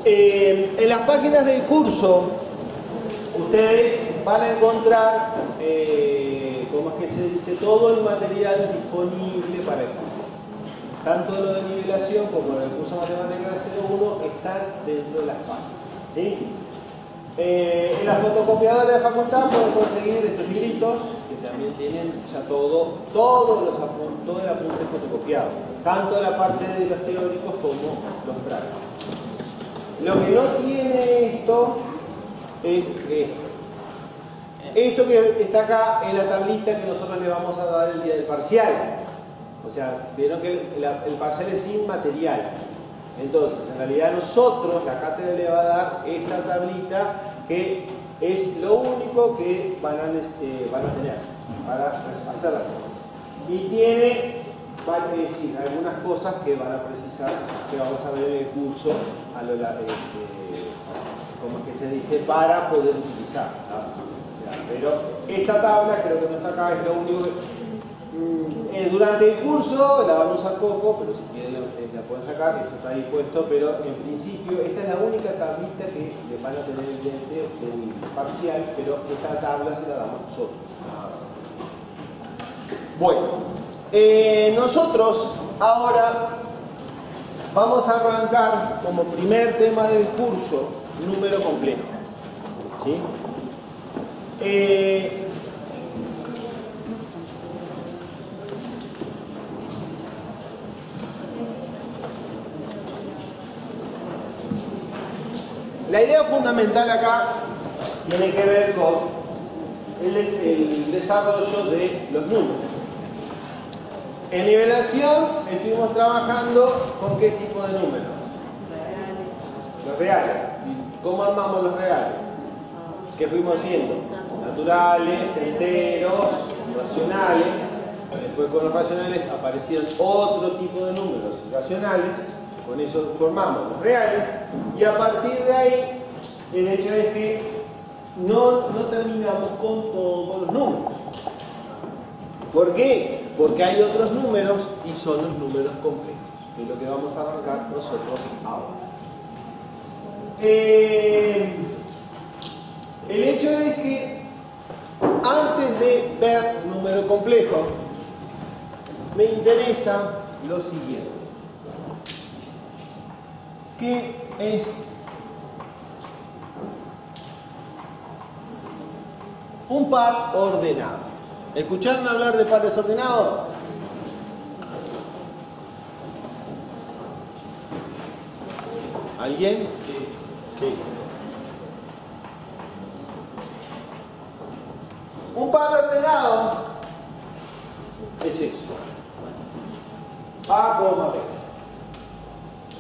En las páginas del curso ustedes van a encontrar, ¿cómo es que se dice? Todo el material disponible para el curso. Tanto lo de nivelación como el curso de Matemáticas 01 están dentro de las páginas. ¿Sí? En la fotocopiadora de la facultad pueden conseguir estos libritos que también tienen ya todo el apunte fotocopiado, tanto la parte de los teóricos como los prácticos. Lo que no tiene esto es esto que está acá en la tablita que nosotros le vamos a dar el día del parcial. O sea, vieron que el parcial es sin material. Entonces, en realidad nosotros, la cátedra le va a dar esta tablita que es lo único que van a tener para hacer las cosas. Y tiene, decir, algunas cosas que van a precisar, que vamos a ver en el curso, como que se dice, para poder utilizar. ¿No? O sea, pero esta tabla, creo que no está acá, es lo único que... durante el curso la van a usar poco, pero si quieren la pueden sacar, esto está ahí puesto, pero en principio esta es la única tablita que le van a tener el diente del parcial, pero esta tabla se la damos nosotros. Bueno, nosotros ahora vamos a arrancar como primer tema del curso número complejo. ¿Sí? La idea fundamental acá tiene que ver con el desarrollo de los números. En nivelación estuvimos trabajando con qué tipo de números. Los reales. ¿Cómo armamos los reales? ¿Qué fuimos viendo? Naturales, enteros, racionales. Después con los racionales aparecieron otro tipo de números racionales. Con eso formamos los reales, y a partir de ahí el hecho es que no terminamos con todos los números. ¿Por qué? Porque hay otros números y son los números complejos, que es lo que vamos a arrancar nosotros ahora. El hecho es que antes de ver número complejo me interesa lo siguiente. ¿Qué es un par ordenado? ¿Escucharon hablar de pares ordenados? ¿Alguien? Sí. Un par ordenado es eso. A, B.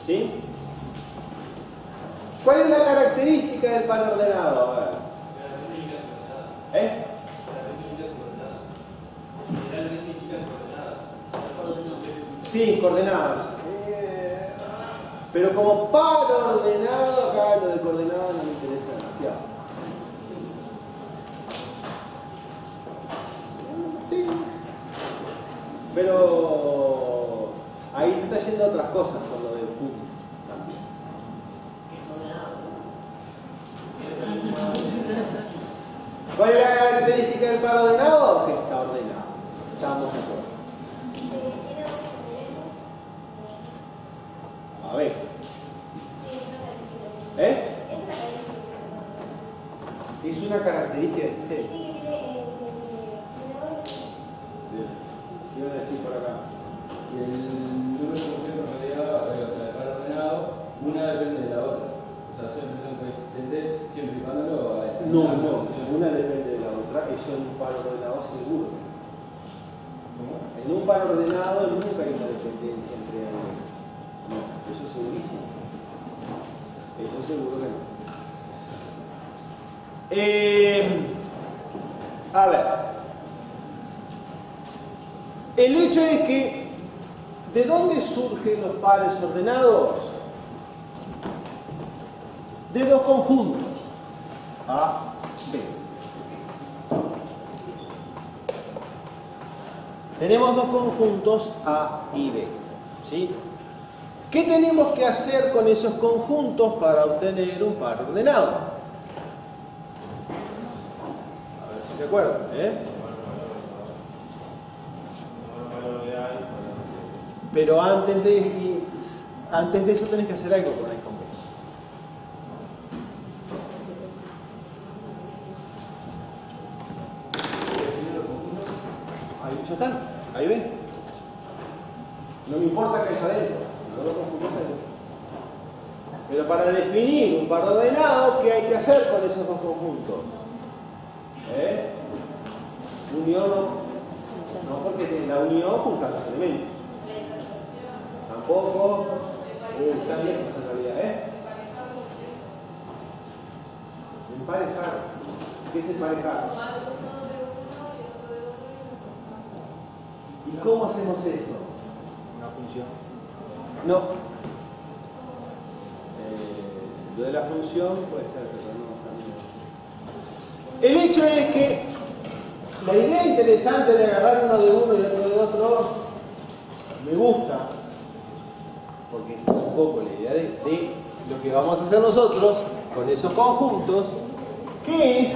¿Sí? ¿Cuál es la característica del par ordenado? A ver. Sí, coordenadas. Pero como par ordenado, acá lo de coordenado no me interesa demasiado. Sí. Pero ahí te está yendo a otras cosas con lo del punto. ¿Cuál es la característica del par ordenado? Que está ordenado. Estamos de acuerdo. A ver. Es una característica de usted. ¿Qué iba a decir por acá? El número complejo en realidad, o sea, el par ordenado, una depende de la otra. O sea, siempre son coexistentes, siempre y cuando lo hay. No, una depende de la otra, eso en un par ordenado seguro. ¿Cómo? En un par ordenado nunca hay una dependencia entre ellos. No, eso es segurísimo. Eso seguro que no. A ver. El hecho es que, ¿de dónde surgen los pares ordenados? De dos conjuntos. A, B. Tenemos dos conjuntos A y B. ¿Sí? ¿Qué tenemos que hacer con esos conjuntos para obtener un par ordenado? A ver si se acuerdan, Pero antes de eso tenés que hacer algo con el complejo. Ahí ya están, ahí ven. No me importa que haya adentro, pero para definir un par ordenado, ¿qué hay que hacer con esos dos conjuntos? Unión, no porque la unión junta los elementos. Tampoco. Está bien en realidad, Emparejar. ¿Qué es emparejar? ¿Y cómo hacemos eso? Una función. No. Lo de la función puede ser, pero no también. El hecho es que la idea interesante de agarrar uno de uno y otro de otro me gusta, porque es un poco la idea de lo que vamos a hacer nosotros con esos conjuntos, que es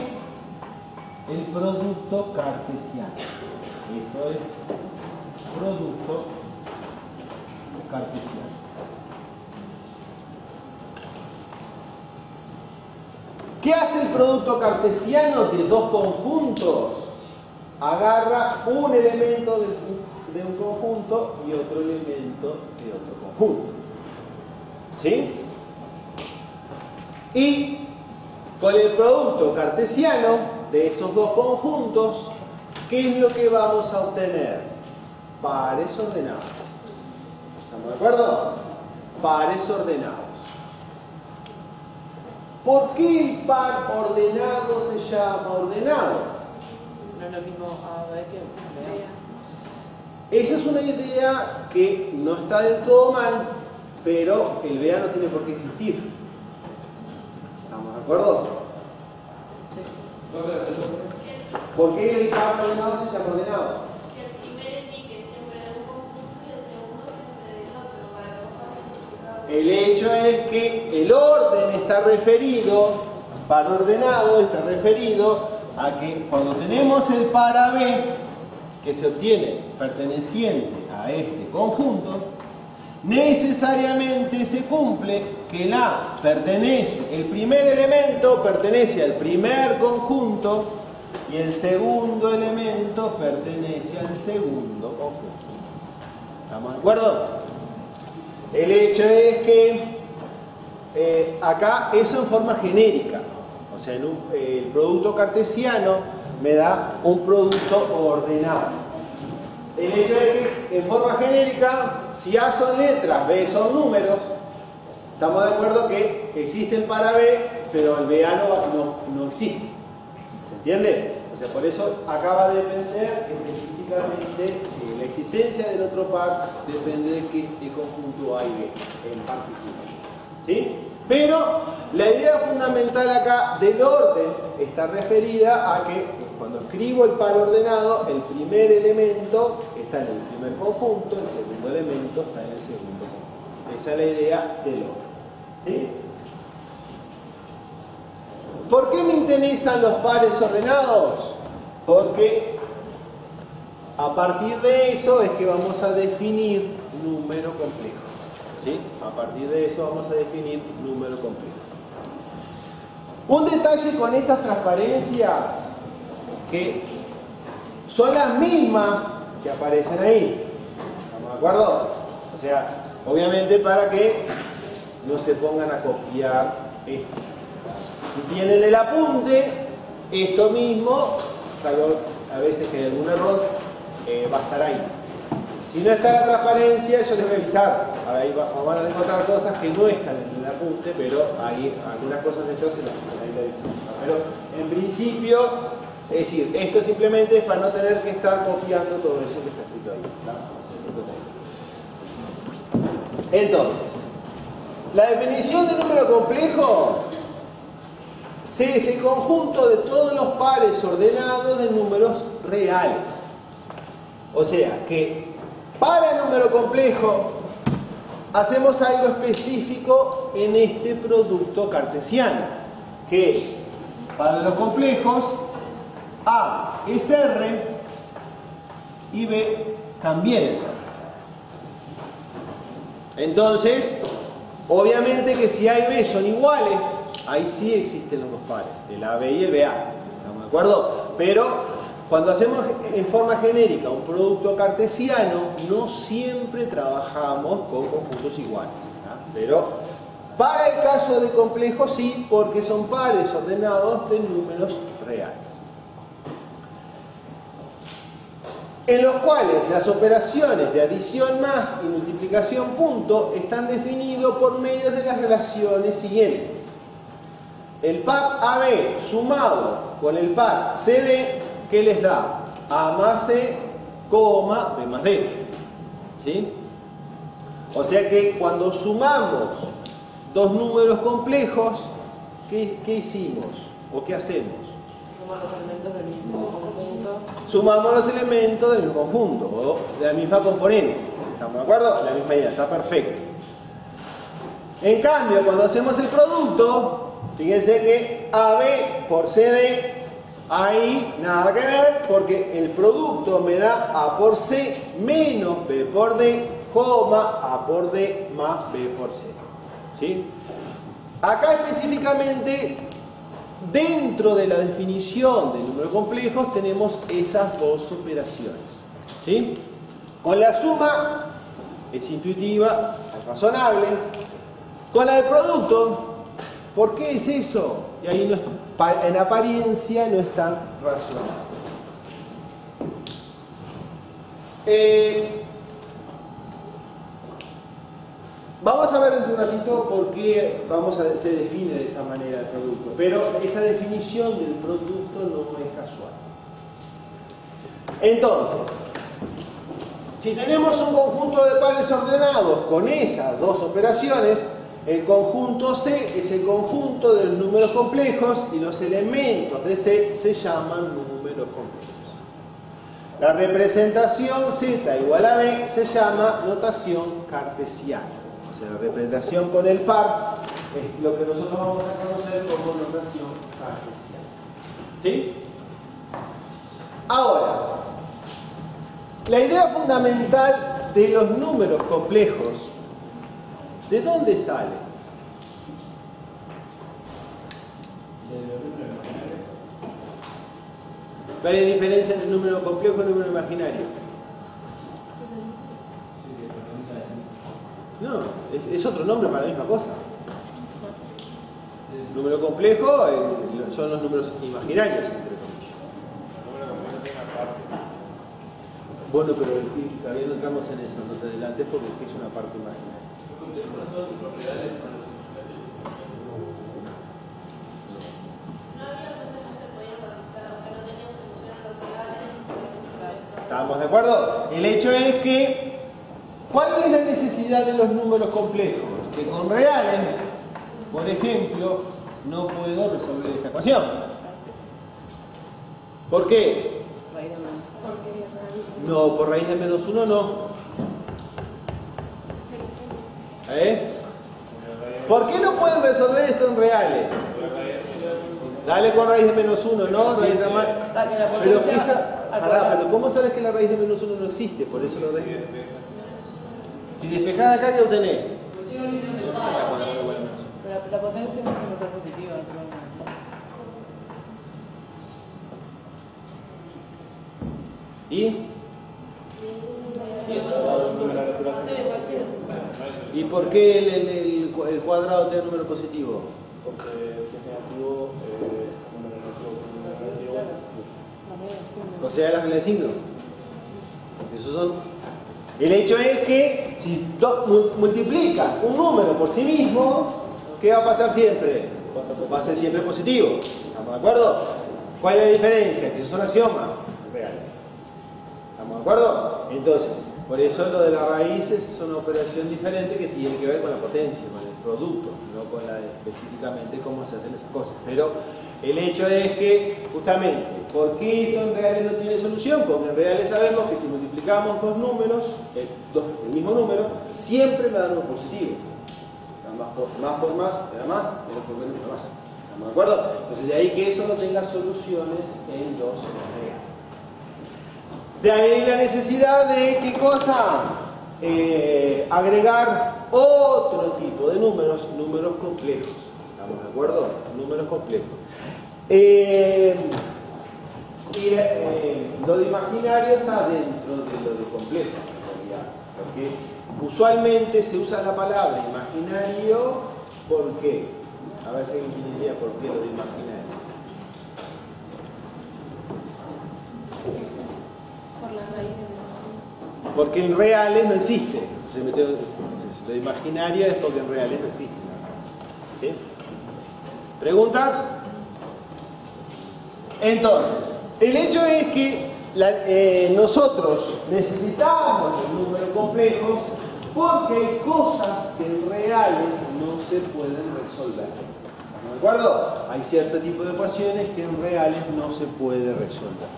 el producto cartesiano. Esto es producto cartesiano. ¿Qué hace el producto cartesiano de dos conjuntos? Agarra un elemento de un conjunto y otro elemento de otro conjunto. ¿Sí? Y con el producto cartesiano de esos dos conjuntos, ¿qué es lo que vamos a obtener? Pares ordenados. ¿Estamos de acuerdo? Pares ordenados. ¿Por qué el par ordenado se llama ordenado? No es lo mismo A, B que Esa es una idea que no está del todo mal, pero el BA no tiene por qué existir. ¿Estamos de acuerdo? Sí. ¿Por qué el par ordenado se llama ordenado? El primer indique siempre de un conjunto y el segundo siempre del otro, para que vos puedas identificar. El hecho es que el orden está referido, par ordenado está referido a que cuando tenemos el par AB, que se obtiene perteneciente a este conjunto, necesariamente se cumple que el A pertenece, el primer elemento pertenece al primer conjunto y el segundo elemento pertenece al segundo conjunto. ¿Estamos de acuerdo? El hecho es que acá eso en forma genérica, o sea, el producto cartesiano me da un producto ordenado. El hecho es que en forma genérica, si A son letras, B son números, estamos de acuerdo que existen para B, pero el BA no existe. ¿Se entiende? O sea, por eso acaba de depender específicamente la existencia del otro par, depende de qué conjunto A y B en particular. ¿Sí? Pero la idea fundamental acá del orden está referida a que cuando escribo el par ordenado, el primer elemento está en el primer conjunto, el segundo elemento está en el segundo conjunto. Esa es la idea del orden. ¿Sí? ¿Por qué me interesan los pares ordenados? Porque a partir de eso es que vamos a definir número complejo. ¿Sí? A partir de eso vamos a definir número complejo. Un detalle con estas transparencias que son las mismas que aparecen ahí. ¿Estamos de acuerdo? O sea, obviamente para que no se pongan a copiar esto. Si tienen el apunte, esto mismo, salvo a veces que hay algún error, va a estar ahí. Si no está la transparencia, yo les voy a avisar. Ahí van a encontrar cosas que no están en el apunte, pero hay algunas cosas detrás se las avisan. Pero en principio, es decir, esto simplemente es para no tener que estar copiando todo eso que está escrito ahí. Entonces, la definición de número complejo es el conjunto de todos los pares ordenados de números reales. O sea, que para el número complejo hacemos algo específico en este producto cartesiano, que es, para los complejos, A es R y B también es R. Entonces, obviamente que si A y B son iguales, ahí sí existen los dos pares, el AB y el BA. ¿Estamos de acuerdo? Pero cuando hacemos en forma genérica un producto cartesiano, no siempre trabajamos con conjuntos iguales, ¿no? Pero para el caso de complejos sí, porque son pares ordenados de números reales, en los cuales las operaciones de adición más y multiplicación punto están definidos por medio de las relaciones siguientes. El par AB sumado con el par CD, ¿qué les da? A más C, coma, B más D. ¿Sí? O sea que cuando sumamos dos números complejos, ¿qué hicimos? ¿O qué hacemos? Sumar los elementos del mismo conjunto. Sumamos los elementos del mismo conjunto o de la misma componente. ¿Estamos de acuerdo? La misma idea, está perfecto. En cambio, cuando hacemos el producto, fíjense que AB por CD, ahí nada que ver, porque el producto me da A por C menos B por D, coma A por D más B por C. ¿Sí? Acá específicamente, dentro de la definición de números complejos, tenemos esas dos operaciones. ¿Sí? Con la suma es intuitiva, es razonable. Con la del producto, ¿por qué es eso? Y ahí no es, en apariencia no es tan razonable. Vamos a ver en un ratito por qué se define de esa manera el producto, pero esa definición del producto no es casual. Entonces, si tenemos un conjunto de pares ordenados con esas dos operaciones, el conjunto C es el conjunto de los números complejos y los elementos de C se llaman números complejos. La representación Z igual a B se llama notación cartesiana. O sea, la representación con el par es lo que nosotros vamos a conocer como notación cartesiana. ¿Sí? Ahora, la idea fundamental de los números complejos, ¿de dónde sale? ¿Cuál es la diferencia entre número complejo y número imaginario? No, es otro nombre para la misma cosa. Número complejo son los números imaginarios, entre comillas. Bueno, pero todavía no entramos en eso, no te adelantes porque es una parte imaginaria. ¿Estamos de acuerdo? El hecho es que, ¿cuál es la necesidad de los números complejos? Que con reales, por ejemplo, no puedo resolver esta ecuación. ¿Por qué? No, por raíz de menos 1 no. ¿Por qué no pueden resolver esto en reales? Dale con raíz de menos 1, ¿no? Raíz de más. Pero ¿cómo sabes que la raíz de menos 1 no existe? Por eso lo dejo. Si despejás acá, ¿qué obtenés? La potencia no siempre ser positiva, ¿Y? ¿Y por qué el cuadrado tiene número positivo? Porque si es negativo, número negativo. O sea, la regla de signo. Esos son. El hecho es que si multiplica un número por sí mismo, ¿qué va a pasar siempre? Va a ser siempre positivo. ¿Estamos de acuerdo? ¿Cuál es la diferencia? Que esos son axiomas reales. ¿Estamos de acuerdo? Entonces, por eso lo de la raíz es una operación diferente que tiene que ver con la potencia, con el producto, no con específicamente cómo se hacen esas cosas. Pero El hecho es que, justamente, ¿por qué esto en reales no tiene solución? Porque en reales sabemos que si multiplicamos dos números, el mismo número, siempre me dan uno positivo. Más por más, era más, menos por menos, era más. ¿Estamos de acuerdo? Entonces de ahí que eso no tenga soluciones en los reales. De ahí la necesidad de, ¿qué cosa? Agregar otro tipo de números, números complejos. ¿Estamos de acuerdo? Números complejos. Lo de imaginario está dentro de lo de complejo, en realidad, porque usualmente se usa la palabra imaginario, ¿por qué? A ver si alguien tiene idea por qué lo de imaginario. Por la raíz de los... Porque en reales no existe. Lo de imaginario es porque en reales no existe. ¿Sí? ¿Preguntas? Entonces, el hecho es que nosotros necesitamos los números complejos porque hay cosas que en reales no se pueden resolver. ¿De acuerdo? Hay cierto tipo de ecuaciones que en reales no se puede resolver.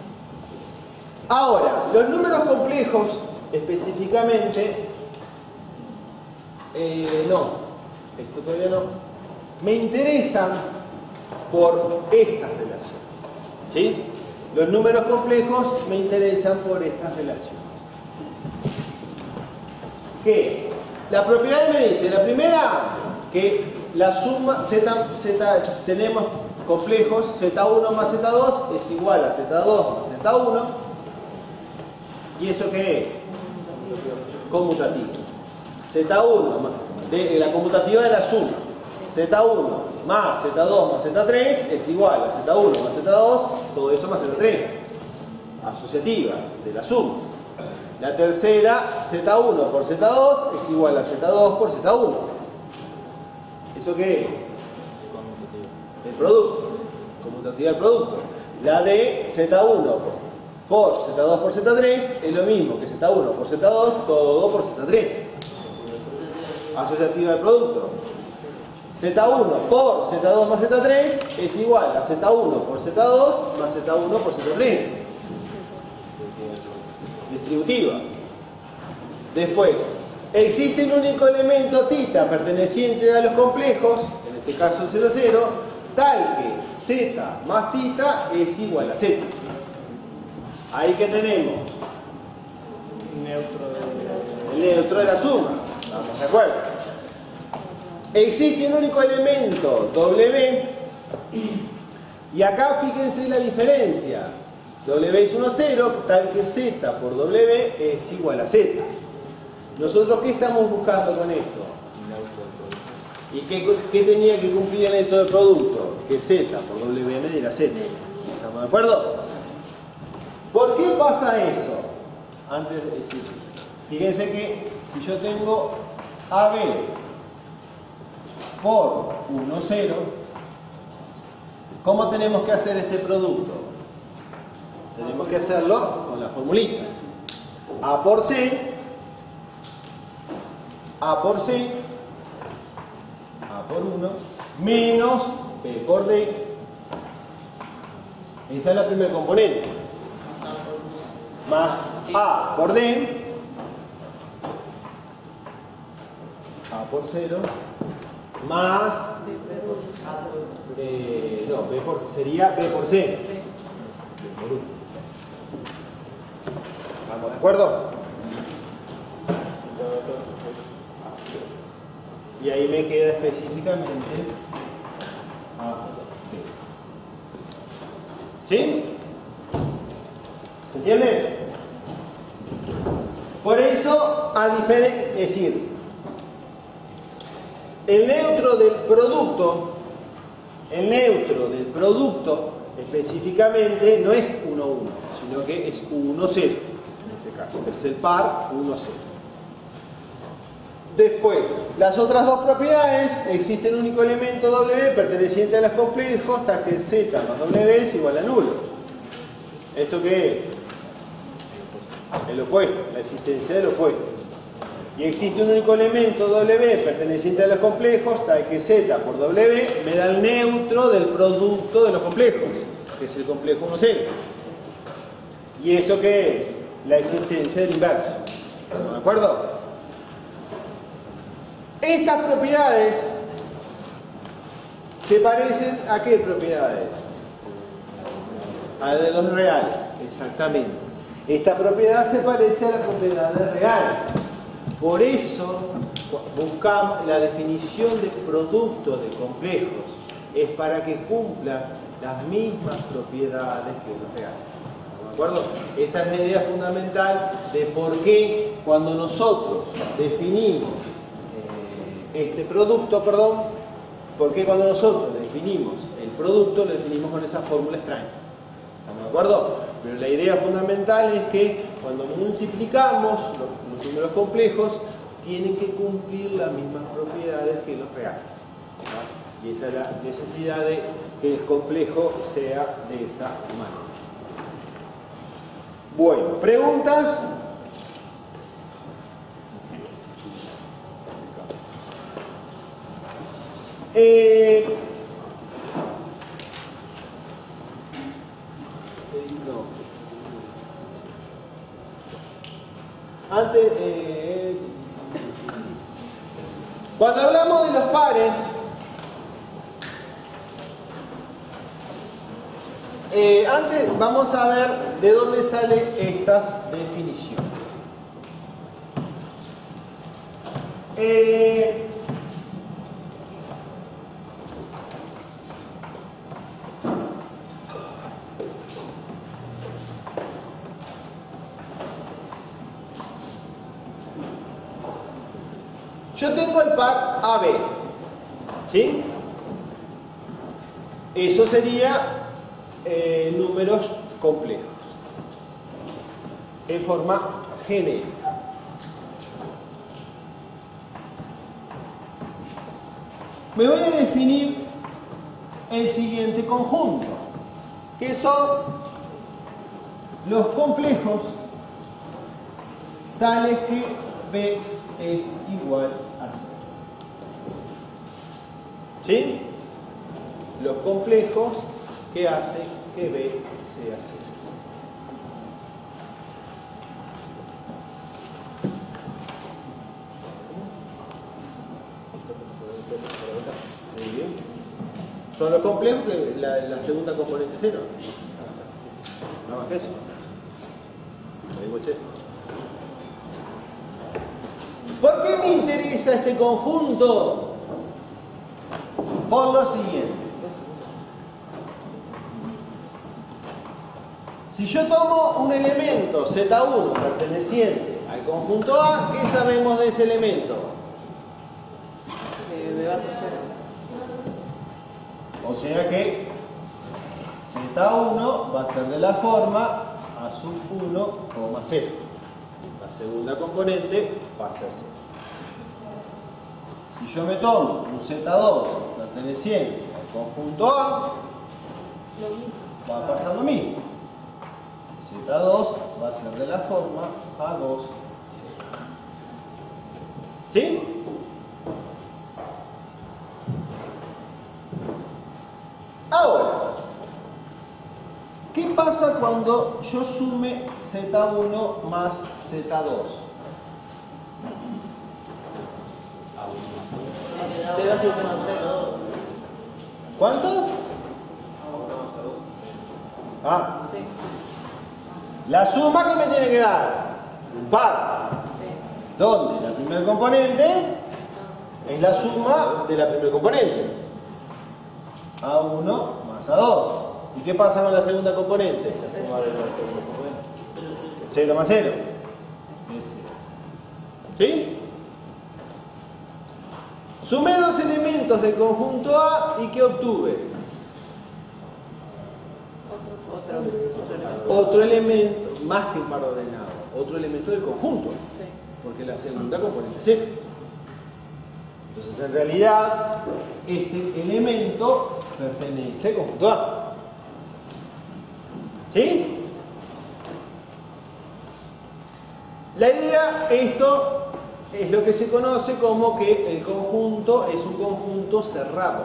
Ahora, los números complejos específicamente, no, esto todavía no, me interesan por estas relaciones. ¿Sí? Los números complejos me interesan por estas relaciones. ¿Qué? La propiedad me dice, la primera, que la suma tenemos complejos, Z1 más Z2 es igual a Z2 más Z1. ¿Y eso qué es? Conmutativo. Z1, la conmutativa de la suma. Z1 más Z2 más Z3 es igual a Z1 más Z2, todo eso más Z3. Asociativa de la suma. La tercera, Z1 por Z2 es igual a Z2 por Z1. ¿Eso qué es? El producto. Conmutativa del producto. La de Z1 por Z2 por Z3 es lo mismo que Z1 por Z2, todo por Z3. Asociativa del producto. Z1 por Z2 más Z3 es igual a Z1 por Z2 más Z1 por Z3. Distributiva. Después, existe un único elemento θ perteneciente a los complejos, en este caso el 0, 0, tal que Z más θ es igual a Z. Ahí que tenemos el neutro de la suma. ¿Estamos de acuerdo? Existe un único elemento, W, y acá fíjense la diferencia. W es 1, 0, tal que Z por W es igual a Z. ¿Nosotros qué estamos buscando con esto? ¿Y qué tenía que cumplir el neutro del producto? Que Z por W me diera Z. ¿Estamos de acuerdo? ¿Por qué pasa eso? Antes de decir, fíjense que si yo tengo AB por 1, 0, ¿cómo tenemos que hacer este producto? Tenemos que hacerlo con la formulita. A por C, A por C, A por 1, menos B por D. Esa es la primera componente. Más A por D, A por 0, más sería B por C. B por 1. ¿Estamos de acuerdo? Y ahí me queda específicamente A por D. ¿Sí? ¿Se entiende? Por eso, es decir, el neutro del producto específicamente no es 1, 1, sino que es 1, 0. En este caso, es el par 1, 0. Después, las otras dos propiedades, existe un único elemento W perteneciente a los complejos, tal que Z más W es igual a nulo. ¿Esto qué es? El opuesto, la existencia del opuesto. y existe un único elemento W perteneciente a los complejos, tal que Z por W me da el neutro del producto de los complejos, que es el complejo 1, 0. ¿Y eso qué es? La existencia del inverso. ¿De acuerdo? Estas propiedades se parecen a qué propiedades? A la de los reales, exactamente. Esta propiedad se parece a la propiedad de reales. Por eso buscamos la definición de producto de complejos. Es para que cumpla las mismas propiedades que los reales. ¿De acuerdo? Esa es la idea fundamental de por qué cuando nosotros definimos este producto, por qué cuando nosotros definimos el producto lo definimos con esa fórmula extraña. ¿Estamos de acuerdo? Pero la idea fundamental es que cuando multiplicamos los números complejos tienen que cumplir las mismas propiedades que los reales. ¿No? Y esa es la necesidad de que el complejo sea de esa manera. Bueno, ¿preguntas? Antes, cuando hablamos de los pares, antes vamos a ver de dónde salen estas definiciones. Yo tengo el par AB, ¿sí? Eso sería números complejos en forma genérica. Me voy a definir el siguiente conjunto, que son los complejos tales que B es igual a 0. ¿Sí? Los complejos que hacen que B sea 0. Muy bien. Son los complejos que la segunda componente 0. No más que eso. Ahí voy a echar. ¿Por qué me interesa este conjunto? Por lo siguiente. Si yo tomo un elemento Z1 perteneciente al conjunto A, ¿qué sabemos de ese elemento? B va a ser 0. O sea que Z1 va a ser de la forma A sub 1, 0. La segunda componente va a ser 0. Si yo me tomo un Z2 perteneciente al conjunto A, va a pasar lo mismo. Z2 va a ser de la forma A2, 0. ¿Sí? Ahora, ¿qué pasa cuando yo sume Z1 más Z2? B va a ser 0. ¿Cuánto? Ah, Sí. la suma que me tiene que dar un par. Sí. ¿Dónde? La primera componente es la suma de la primera componente. A1 más A2. ¿Y qué pasa con la segunda componente? 0 más 0. Es 0. ¿Sí? Sumé dos elementos del conjunto A y ¿qué obtuve? Otro elemento, más que un par ordenado, otro elemento del conjunto. Sí. Porque la segunda componente es 0. Entonces, en realidad, este elemento pertenece al conjunto A. ¿Sí? La idea, esto es lo que se conoce como que el conjunto es un conjunto cerrado.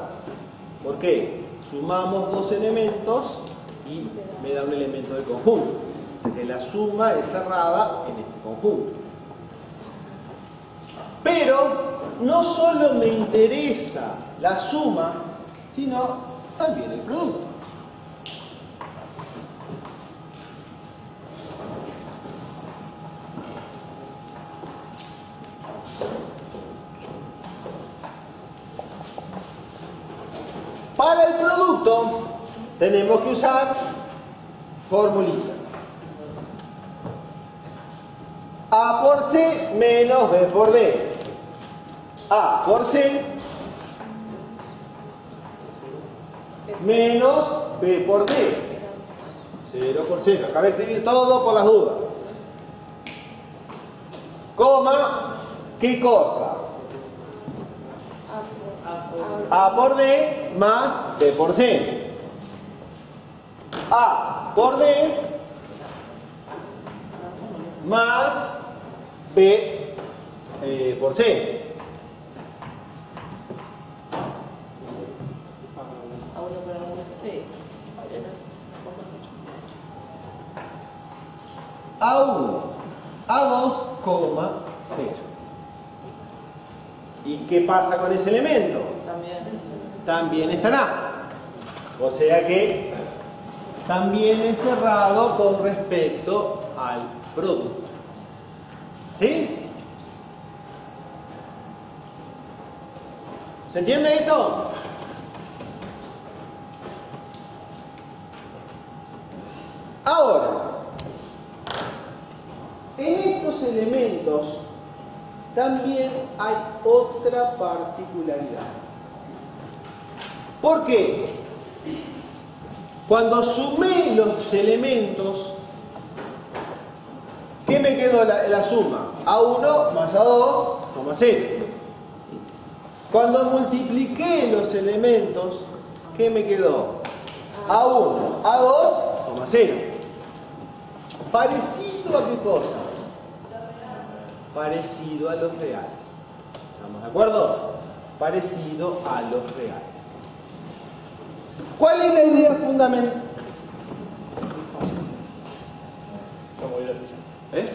¿Por qué? Sumamos dos elementos y me da un elemento del conjunto. O sea que la suma es cerrada en este conjunto. Pero no solo me interesa la suma, sino también el producto. Para el producto tenemos que usar formulita. A por C menos B por D. A por C menos B por D. 0 por 0. Acabé de escribir todo por las dudas. Coma, ¿qué cosa? A por D más B por C. A por D más B por C. A1 por A1, sí. A1, A2, coma, 0. ¿Y qué pasa con ese elemento? También eso. También estará. O sea que también es cerrado con respecto al producto. ¿Sí? ¿Se entiende eso? Ahora, en estos elementos también hay otra particularidad. ¿Por qué? Cuando sumé los elementos, ¿qué me quedó la suma? A1 más A2, 0. Cuando multipliqué los elementos, ¿qué me quedó? A1, A2, 0. ¿Parecido a qué cosa? Parecido a los reales. ¿Estamos de acuerdo? Parecido a los reales. ¿Cuál es la idea fundamental? ¿Eh?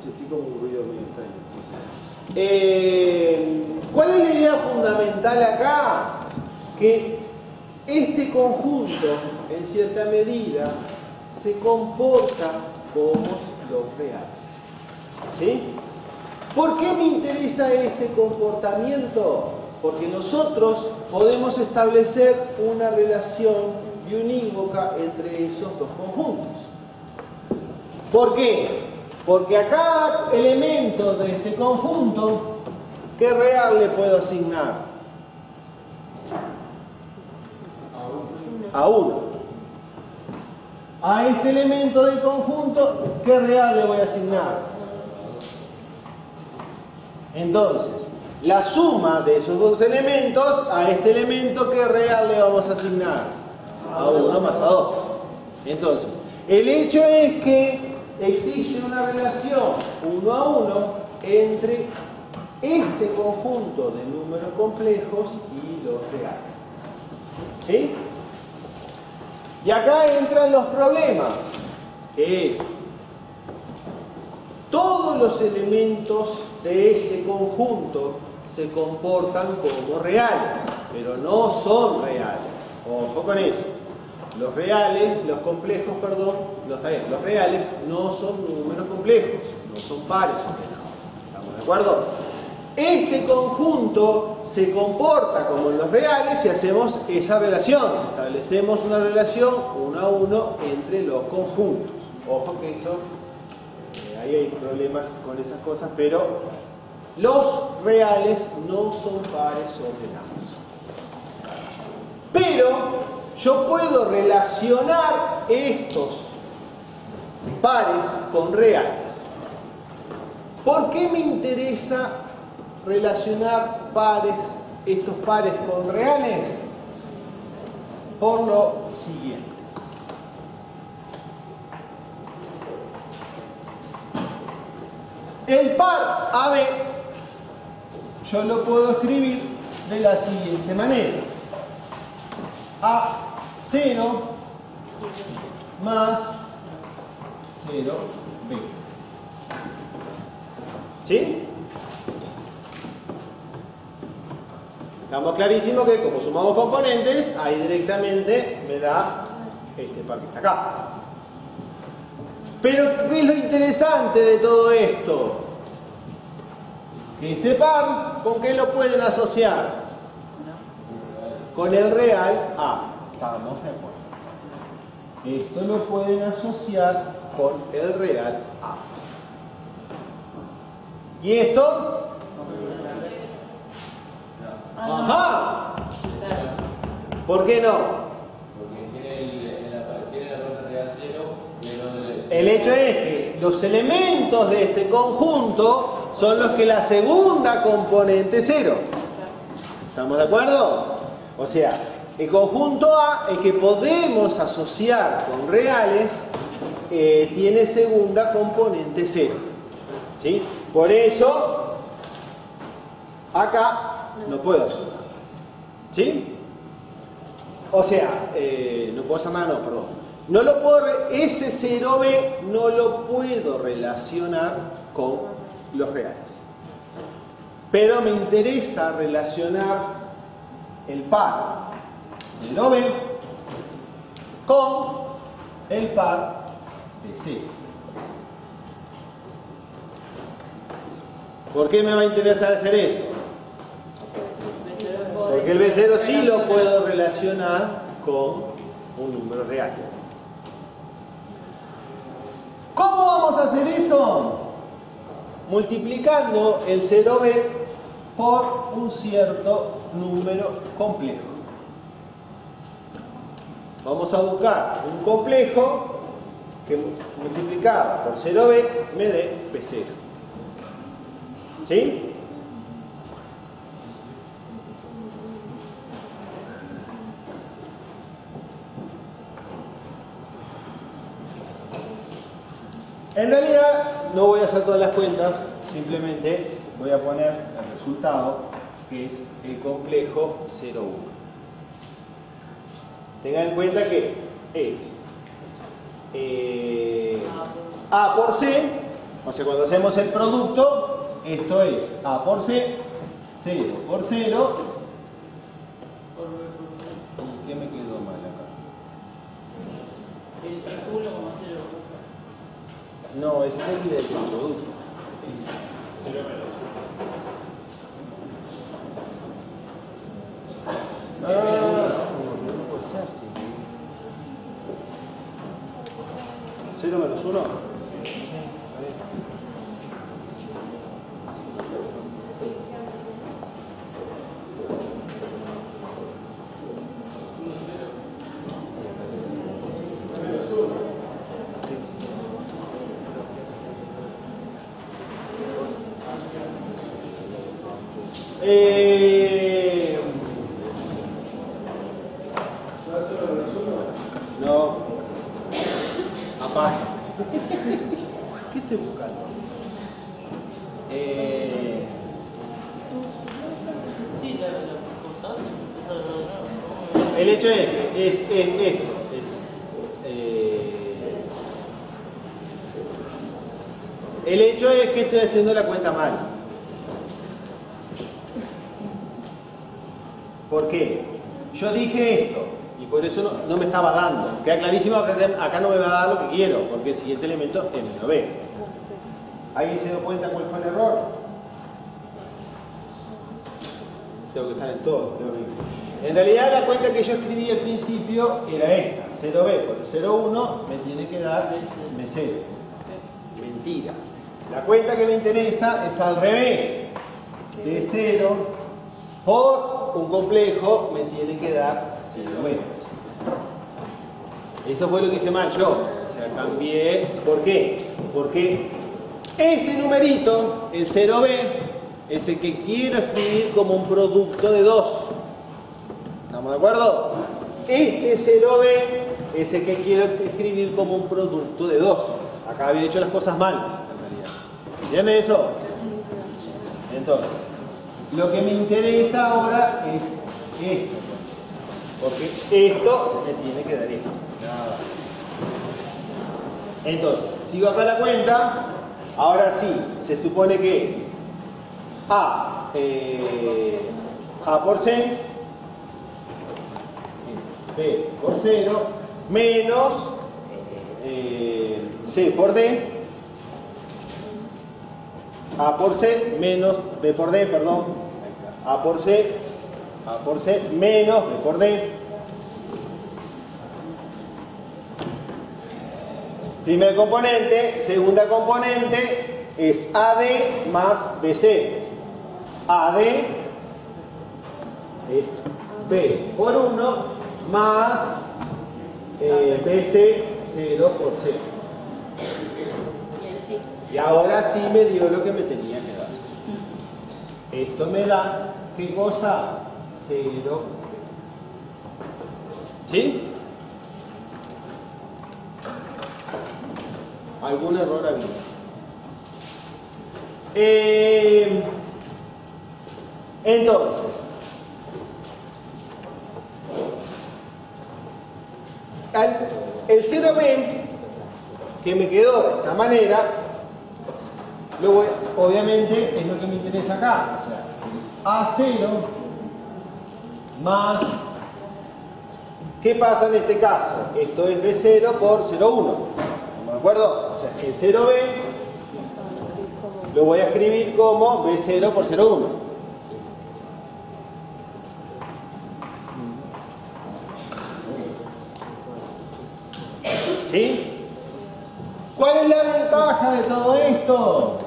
Se escucha un ruido muy extraño. ¿Cuál es la idea fundamental acá? Que este conjunto, en cierta medida, se comporta como los reales. ¿Sí? ¿Por qué me interesa ese comportamiento? Porque nosotros podemos establecer una relación unívoca entre esos dos conjuntos. ¿Por qué? Porque a cada elemento de este conjunto, ¿qué real le puedo asignar? A 1. A este elemento del conjunto, ¿qué real le voy a asignar? Entonces, la suma de esos dos elementos, a este elemento, ¿qué real le vamos a asignar? A 1 más a 2. Entonces, el hecho es que existe una relación 1 a 1 entre este conjunto de números complejos y los reales. ¿Sí? Y acá entran los problemas, que es todos los elementos de este conjunto se comportan como reales, pero no son reales. Ojo con eso. Los reales, los complejos, perdón, los reales no son números complejos, no son pares ordenados. ¿Estamos de acuerdo? Este conjunto se comporta como en los reales si hacemos esa relación, si establecemos una relación 1 a 1 entre los conjuntos. Ojo que eso, ahí hay problemas con esas cosas, pero los reales no son pares ordenados. Pero yo puedo relacionar estos pares con reales. ¿Por qué me interesa relacionar estos pares con reales? Por lo siguiente. El par AB yo lo puedo escribir de la siguiente manera. A0 más 0B. ¿Sí? Estamos clarísimos que como sumamos componentes, ahí directamente me da este par que está acá. Pero ¿qué es lo interesante de todo esto? Que este par, ¿con qué lo pueden asociar? Con el real A. Estamos de acuerdo. Esto lo pueden asociar con el real A. ¿Y esto? ¡Ajá! ¿Por qué no? Porque tiene la parte real 0, pero El hecho es que los elementos de este conjunto son los que la segunda componente 0. ¿Estamos de acuerdo? O sea, el conjunto A, el que podemos asociar con reales, tiene segunda componente 0. ¿Sí? Por eso, acá no puedo hacer nada. ¿Sí? O sea, no puedo hacer nada, no, perdón. No lo puedo, ese 0B no lo puedo relacionar con los reales. Pero me interesa relacionar el par 0B con el par B0. ¿Por qué me va a interesar hacer eso? Porque el B0 sí lo puedo relacionar con un número real. ¿Cómo vamos a hacer eso? Multiplicando el 0B por un cierto número complejo. Vamos a buscar un complejo que multiplicado por 0B me dé B0. ¿Sí? En realidad no voy a hacer todas las cuentas, simplemente voy a poner el resultado, que es el complejo 0,1. Tengan en cuenta que es A por C, o sea, cuando hacemos el producto, esto es A por C, 0 por 0. ¿Y qué me quedó mal acá? No, ese es el del producto. No puede ser, sí. 0 menos 1. No. Apaga. ¿Qué estoy buscando? El hecho es que es esto. El hecho es que estoy haciendo la cuenta mal. ¿Por qué? Yo dije esto y por eso no me estaba dando. Queda clarísimo que acá no me va a dar lo que quiero, porque el siguiente elemento es menos B. ¿Alguien se dio cuenta cuál fue el error? Tengo que estar en todo. En realidad la cuenta que yo escribí al principio era esta. 0B por el 0,1 me tiene que dar B0. Mentira. La cuenta que me interesa es al revés. B0 por un complejo me tiene que dar 0B. Eso fue lo que hice mal yo. O sea, cambié. ¿Por qué? Porque este numerito, el 0B, es el que quiero escribir como un producto de 2. ¿Estamos de acuerdo? Este 0B es el que quiero escribir como un producto de 2. Acá había hecho las cosas mal, en realidad. ¿Entiende eso? Entonces, lo que me interesa ahora es esto. Porque esto me tiene que dar esto. Nada. Entonces, sigo acá la cuenta. Ahora sí, se supone que es A por C es B por 0 menos C por D, A por C menos B por D, perdón, A por C menos B por D. Primer componente, segunda componente es AD más BC. AD es B por 1 más BC 0 por 0. Y ahora sí me dio lo que me tenía que dar. Esto me da, ¿qué cosa? 0. ¿Sí? ¿Algún error ha habido? Entonces, el 0B que me quedó de esta manera, obviamente es lo que me interesa acá, o sea, A0 más, ¿qué pasa en este caso? Esto es B0 por 0,1, ¿de acuerdo? O sea, el 0B lo voy a escribir como B0 por 0,1. ¿Sí? ¿Cuál es la ventaja de todo esto?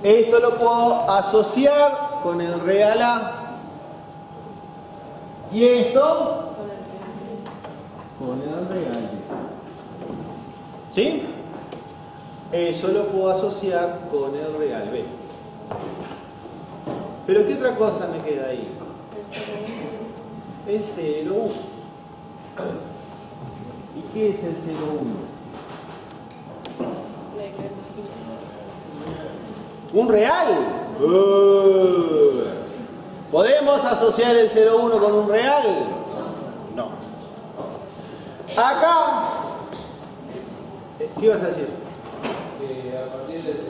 Esto lo puedo asociar con el real A. ¿Y esto? Con el real B. ¿Sí? Eso lo puedo asociar con el real B. ¿Pero qué otra cosa me queda ahí? El 0,1. ¿Y qué es el 0,1? ¿Un real? ¿Podemos asociar el 0,1 con un real? No. Acá, ¿qué ibas a decir? Que a partir del 0,1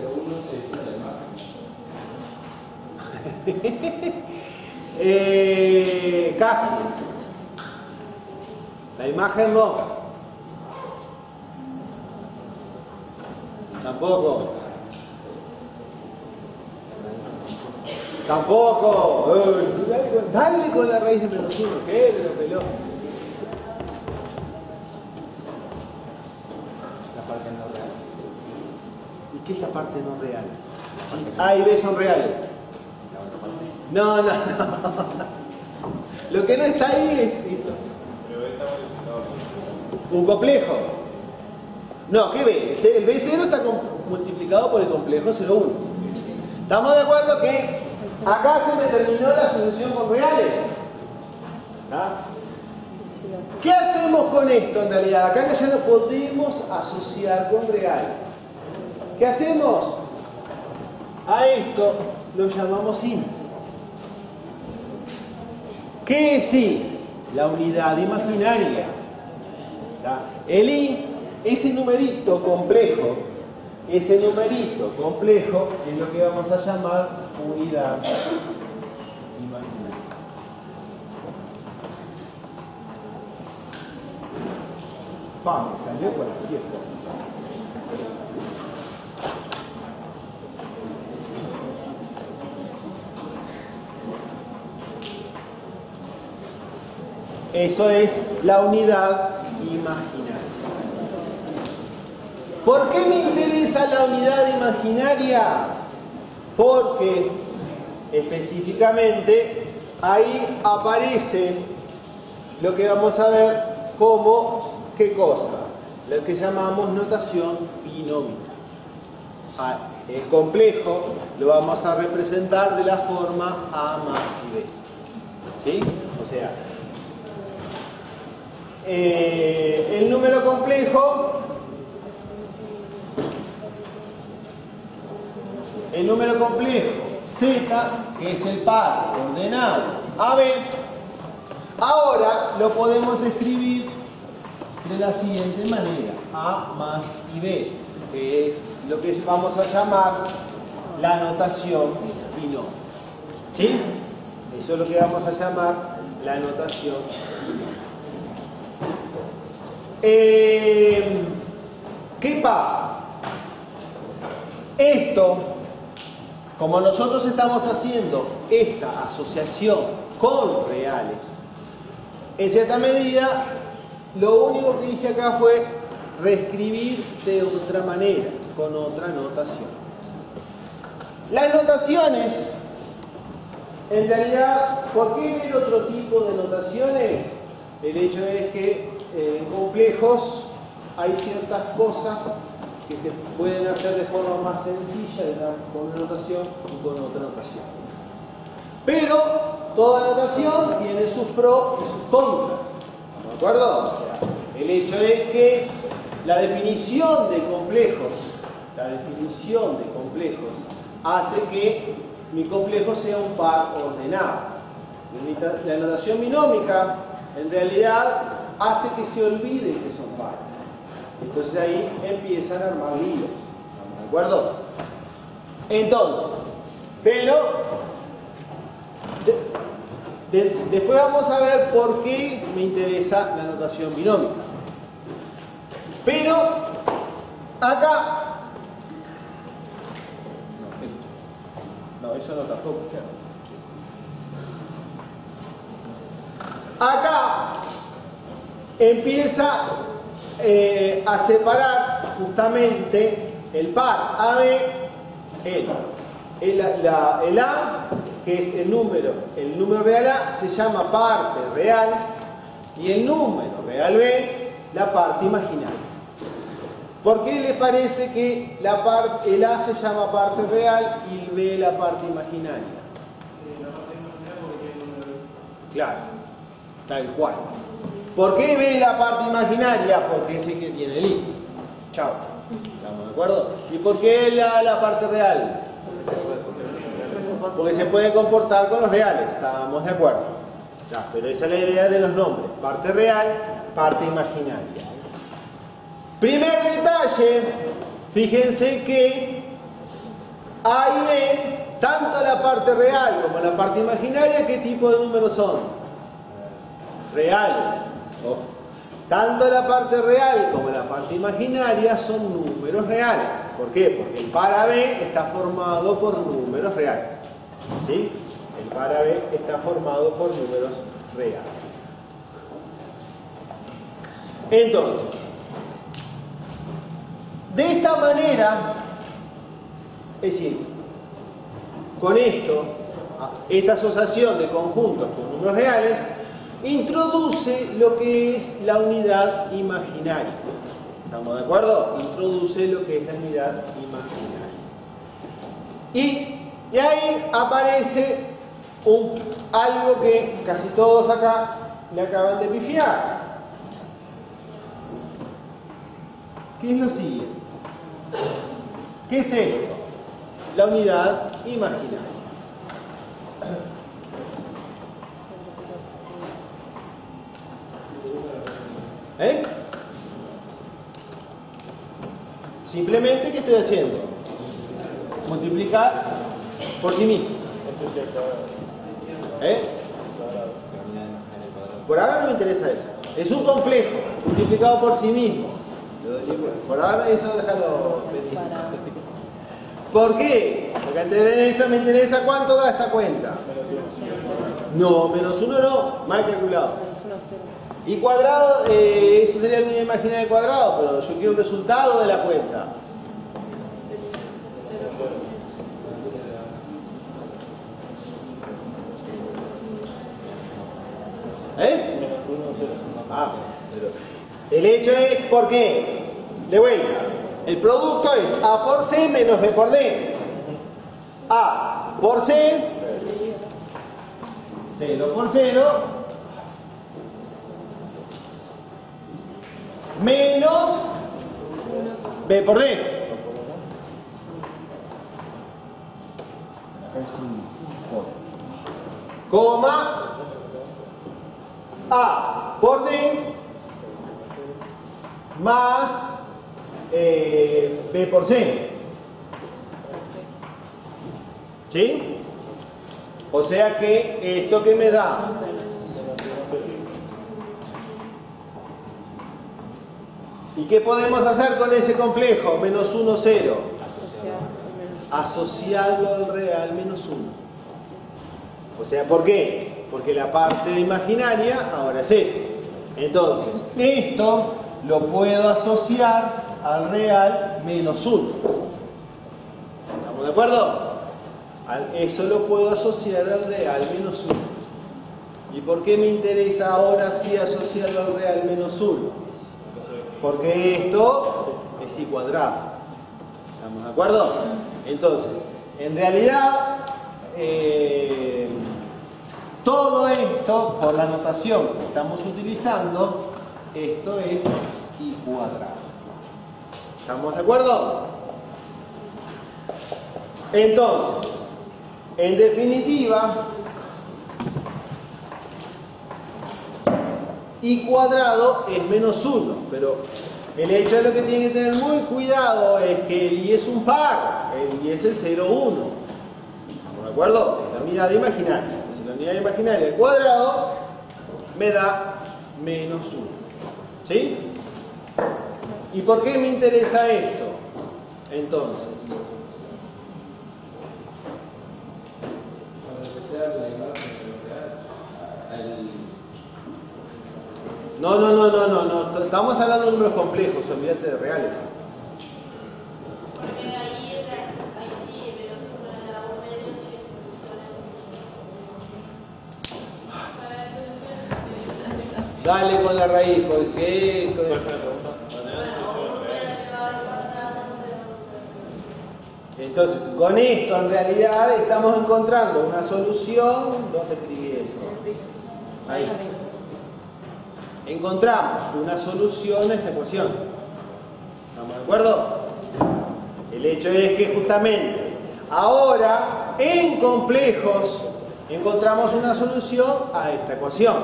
se define la imagen. Casi. La imagen no. Tampoco. Tampoco. Dale con la raíz de menos 1. ¿Qué? Me lo peló. La parte no real. ¿Y qué es la parte no real? ¿Sí? A y B son reales. No. Lo que no está ahí es eso. Un complejo. No, ¿qué B? El B0 está multiplicado por el complejo 0,1. ¿Estamos de acuerdo que acá se me terminó la asociación con reales? ¿Ah? ¿Qué hacemos con esto en realidad? Acá ya no podemos asociar con reales. ¿Qué hacemos? A esto lo llamamos I. ¿Qué es I? La unidad imaginaria. ¿Tá? El I, ese numerito complejo es lo que vamos a llamar unidad imaginaria. Vamos, salió cualquier cosa. Eso es la unidad imaginaria. ¿Por qué me interesa la unidad imaginaria? Porque específicamente ahí aparece lo que vamos a ver como, ¿qué cosa? Lo que llamamos notación binómica. El complejo lo vamos a representar de la forma A más B. ¿Sí? O sea, el número complejo el número complejo Z, que es el par ordenado AB. Ahora lo podemos escribir de la siguiente manera: A más IB, que es lo que vamos a llamar la notación binomio. ¿Sí? Eso es lo que vamos a llamar la notación binomio. ¿Qué pasa? Esto, como nosotros estamos haciendo esta asociación con reales, en cierta medida, lo único que hice acá fue reescribir de otra manera, con otra notación. Las notaciones, en realidad, ¿por qué ver otro tipo de notaciones? El hecho es que en complejos hay ciertas cosas que se pueden hacer de forma más sencilla con una notación y con otra notación. Pero toda notación tiene sus pros y sus contras. ¿De acuerdo? O sea, el hecho es que la definición de complejos hace que mi complejo sea un par ordenado. La notación binómica en realidad hace que se olvide que son pares. Entonces ahí empiezan a armar líos. ¿De acuerdo? Entonces, pero después vamos a ver por qué me interesa la notación binómica. Pero acá, no, eso no tampoco. Acá empieza a separar justamente el par AB, el A, que es el número real A, se llama parte real, y el número real B, la parte imaginaria. ¿Por qué le parece que el A se llama parte real y el B la parte imaginaria? La parte imaginaria porque tiene el número. Claro, tal cual. ¿Por qué B la parte imaginaria? Porque es el que tiene el I. Chao. ¿Estamos de acuerdo? ¿Y por qué la parte real? Porque se puede comportar con los reales. Estábamos de acuerdo. Ya, pero esa es la idea de los nombres. Parte real, parte imaginaria. Primer detalle, fíjense que A y B, tanto la parte real como la parte imaginaria, ¿qué tipo de números son? Reales. Ojo. Tanto la parte real como la parte imaginaria son números reales. ¿Por qué? Porque el par AB está formado por números reales. ¿Sí? El par AB está formado por números reales. Entonces, de esta manera, es decir, con esto, esta asociación de conjuntos con números reales, introduce lo que es la unidad imaginaria. ¿Estamos de acuerdo? Introduce lo que es la unidad imaginaria. Y ahí aparece algo que casi todos acá le acaban de pifiar. ¿Qué es lo siguiente? ¿Qué es esto? La unidad imaginaria. Simplemente, ¿qué estoy haciendo? Multiplicar por sí mismo. Por ahora no me interesa eso. Es un complejo multiplicado por sí mismo. Por ahora eso déjalo pendiente. ¿Por qué? Porque antes de eso me interesa cuánto da esta cuenta. No, menos 1 no, mal calculado. Y cuadrado, eso sería la unidad imaginaria de cuadrado, pero yo quiero un resultado de la cuenta. El hecho es, ¿por qué? De vuelta, el producto es A por C menos B por D. A por C, 0 por 0, menos B por D. coma, A por D más B por C. ¿Sí? O sea que esto que me da ¿y qué podemos hacer con ese complejo? Menos 1, 0. Asociarlo al real menos 1. O sea, ¿por qué? Porque la parte imaginaria ahora es esto. Entonces, esto lo puedo asociar al real menos 1. ¿Estamos de acuerdo? Eso lo puedo asociar al real menos 1. ¿Y por qué me interesa ahora sí asociarlo al real menos 1? Porque esto es I cuadrado. ¿Estamos de acuerdo? Entonces, en realidad, todo esto, por la notación que estamos utilizando, esto es I cuadrado. ¿Estamos de acuerdo? Entonces, en definitiva, I cuadrado es menos 1, pero el hecho de lo que tiene que tener muy cuidado es que el I es un par, el I es el 0, 1. ¿Estamos de acuerdo? Es la unidad imaginaria. Entonces la unidad imaginaria al cuadrado me da menos 1. ¿Sí? ¿Y por qué me interesa esto? Entonces, no, estamos hablando de números complejos, olvídate de reales. Porque ahí sí, menos 1 en la U medio tiene solución. Dale con la raíz, porque... Entonces, con esto en realidad estamos encontrando una solución. ¿Dónde escribí eso? Ahí. Encontramos una solución a esta ecuación. ¿Estamos de acuerdo? El hecho es que justamente ahora en complejos encontramos una solución a esta ecuación.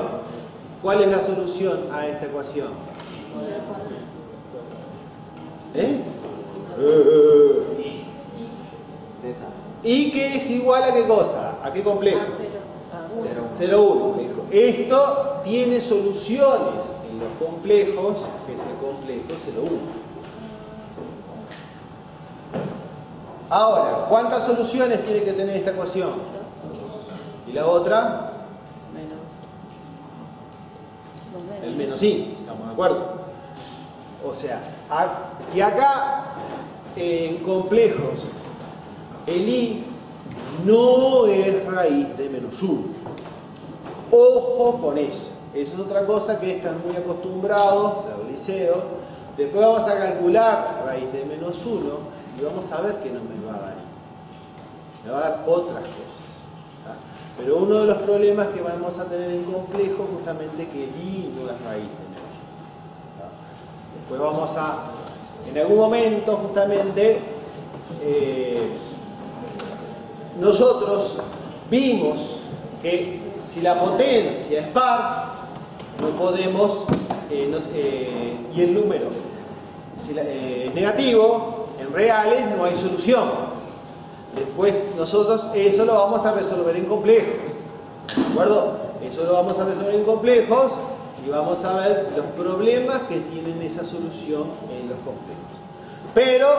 ¿Cuál es la solución a esta ecuación? ¿Y que es igual a qué cosa? ¿A qué complejo? 0, 1. Esto tiene soluciones en los complejos, que es el complejo 0, 1. Ahora, ¿cuántas soluciones tiene que tener esta ecuación? ¿Y la otra? El menos I, ¿estamos de acuerdo? O sea, y acá en complejos el I no es raíz de menos 1. Ojo con eso. Eso es otra cosa que están muy acostumbrados al liceo. Después vamos a calcular raíz de menos 1 y vamos a ver qué no me va a dar. Me va a dar otras cosas. ¿Tá? Pero uno de los problemas que vamos a tener en complejo justamente que el I no es raíz de menos 1. ¿Tá? Después vamos a, en algún momento justamente, nosotros vimos que si la potencia es par, no podemos, y el número si es negativo, en reales no hay solución. Después nosotros eso lo vamos a resolver en complejos. ¿De acuerdo? Eso lo vamos a resolver en complejos y vamos a ver los problemas que tienen esa solución en los complejos. Pero,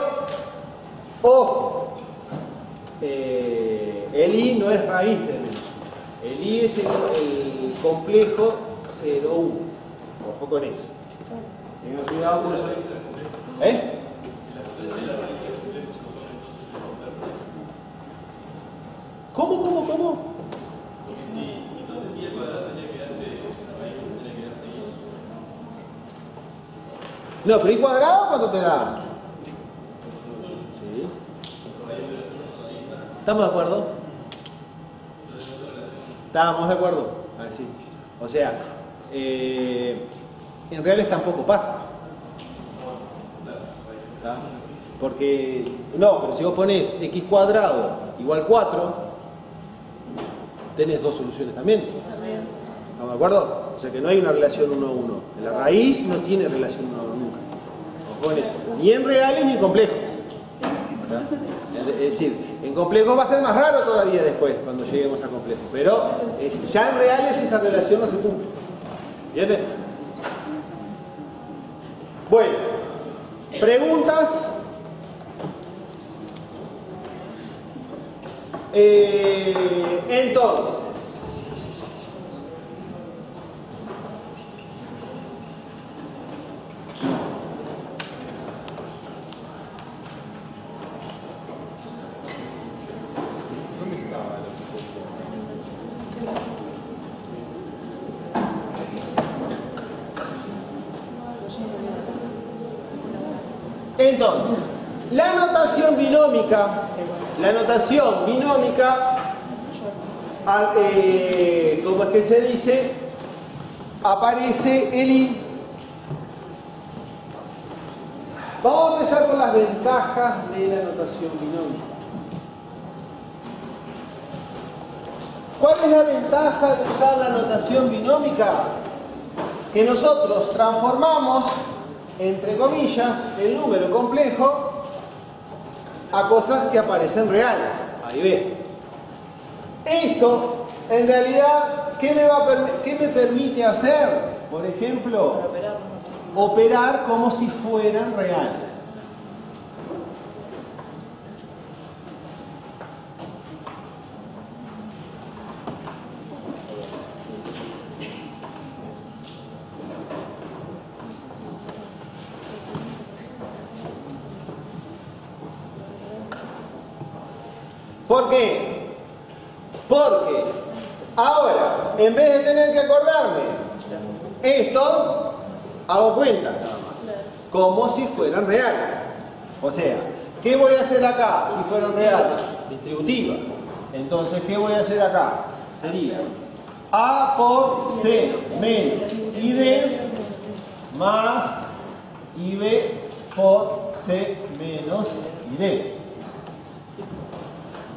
ojo, el I no es raíz de menos 1. El I es el complejo 0, 1. Ojo con eso. Tengan cuidado con eso. ¿Cómo? Entonces si el cuadrado tenía que darse raíz, tenía que darse I. No, pero ¿y cuadrado cuánto te da? Sí. ¿Estamos de acuerdo? ¿Estamos de acuerdo? A ver, sí. O sea, en reales tampoco pasa. ¿Está? Porque, no, pero si vos ponés x cuadrado igual 4, tenés dos soluciones también. ¿Estamos de acuerdo? O sea que no hay una relación 1 a 1. La raíz no tiene relación 1 a 1 nunca. Ojo en eso. Ni en reales ni en complejos. Es decir, en complejos va a ser más raro todavía después, cuando lleguemos a complejos. Pero ya en reales esa relación no se cumple. ¿Entiendes? Bueno, preguntas. Entonces, la notación binómica, ¿cómo es que se dice? Aparece el I. Vamos a empezar con las ventajas de la notación binómica. ¿Cuál es la ventaja de usar la notación binómica? Que nosotros transformamos, entre comillas, el número complejo a cosas que aparecen reales. Ahí ve. Eso, en realidad, ¿qué me permite hacer? Por ejemplo, operar como si fueran reales. ¿Por qué? Porque ahora, en vez de tener que acordarme esto, hago cuenta nada más, como si fueran reales. O sea, ¿qué voy a hacer acá si fueran reales? Distributiva. Entonces, ¿qué voy a hacer acá? Sería A por C menos ID más IB por C menos ID.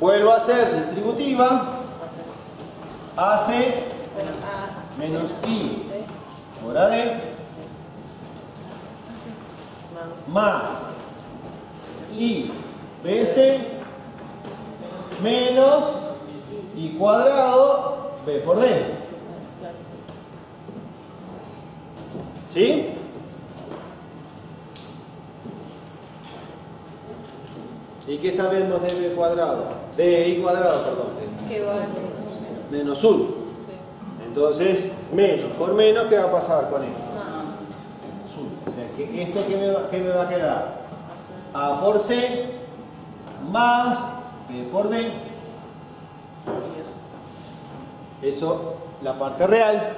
Vuelvo a hacer distributiva, AC menos I por AD más I BC menos I cuadrado B por D. ¿Sí? ¿Y qué sabemos de B cuadrado? De I cuadrado, perdón. Que va Menos 1. Sí. Entonces, menos por menos, ¿qué va a pasar con esto? Menos 1. O sea, que ¿esto qué me va a quedar? A por C más B por D. Eso, la parte real.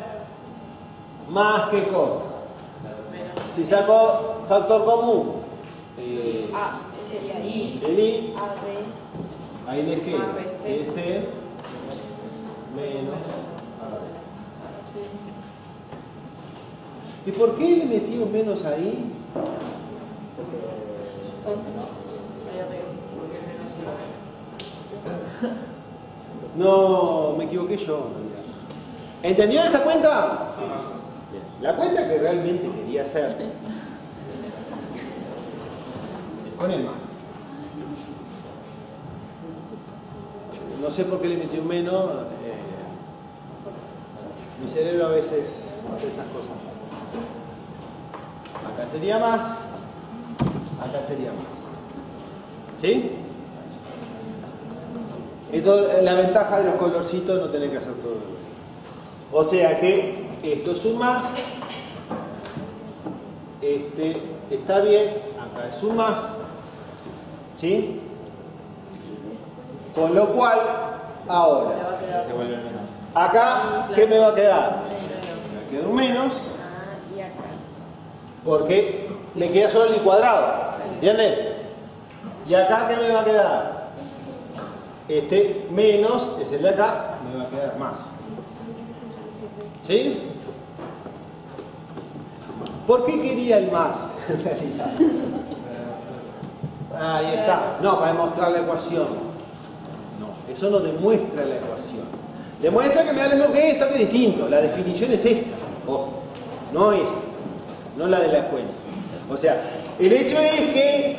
Más qué cosa. Si saco factor común. Sería I. El I. AD. Ahí les queda ABC. S menos AD. Sí. ¿Y por qué le metí un menos ahí? Ahí arriba. No, me equivoqué yo. En realidad. ¿Entendieron esta cuenta? Sí. Bien. La cuenta que realmente quería hacer con el más. No sé por qué le metí un menos. Mi cerebro a veces hace esas cosas. Acá sería más. Acá sería más. ¿Sí? Esto es la ventaja de los colorcitos, no tener que hacer todo. O sea que esto es un más. Este está bien. Acá es un más. ¿Sí? Con lo cual, ahora, Se vuelve menos. acá, ¿qué me va a quedar? Me queda un menos, Y acá. porque me queda solo el cuadrado, ¿entiendes? Y acá, ¿qué me va a quedar? Este menos, es el de acá, me va a quedar más. ¿Sí? ¿Por qué quería el más, en realidad? Ahí está. No, para demostrar la ecuación. No, eso no demuestra la ecuación. Demuestra que me da lo mismo que esto, que es distinto. La definición es esta, ojo, no esa, no la de la escuela. O sea, el hecho es que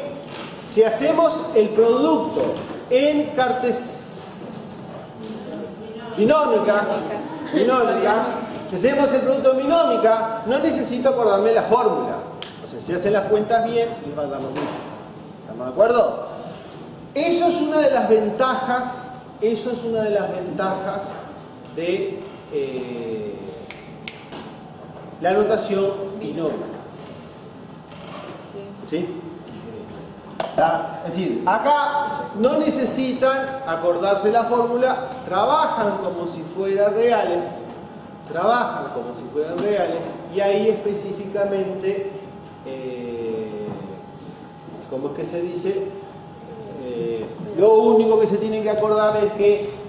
si hacemos el producto en binómica, si hacemos el producto en binómica, no necesito acordarme la fórmula. O sea, si hacen las cuentas bien, les va a dar lo mismo. ¿Estamos de acuerdo? Eso es una de las ventajas, de la notación binómica. ¿Sí? Es decir, acá no necesitan acordarse la fórmula, trabajan como si fueran reales, y ahí específicamente, ¿cómo es que se dice? Lo único que se tienen que acordar es que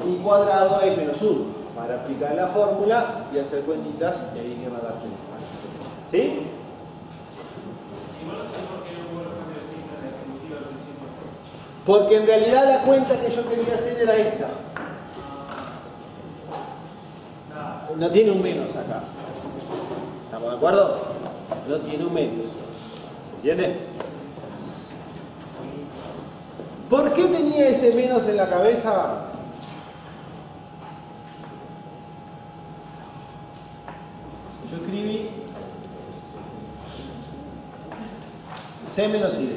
i cuadrado es menos 1 para aplicar la fórmula y hacer cuentitas y ahí que va a dar feliz. ¿Sí? Igual no tenemos que no hubo los cambios de signo en la definitiva al principio. Porque en realidad la cuenta que yo quería hacer era esta. No tiene un menos acá. ¿Estamos de acuerdo? No tiene un menos. ¿Se entiende? ¿Por qué tenía ese menos en la cabeza? Yo escribí C menos ID.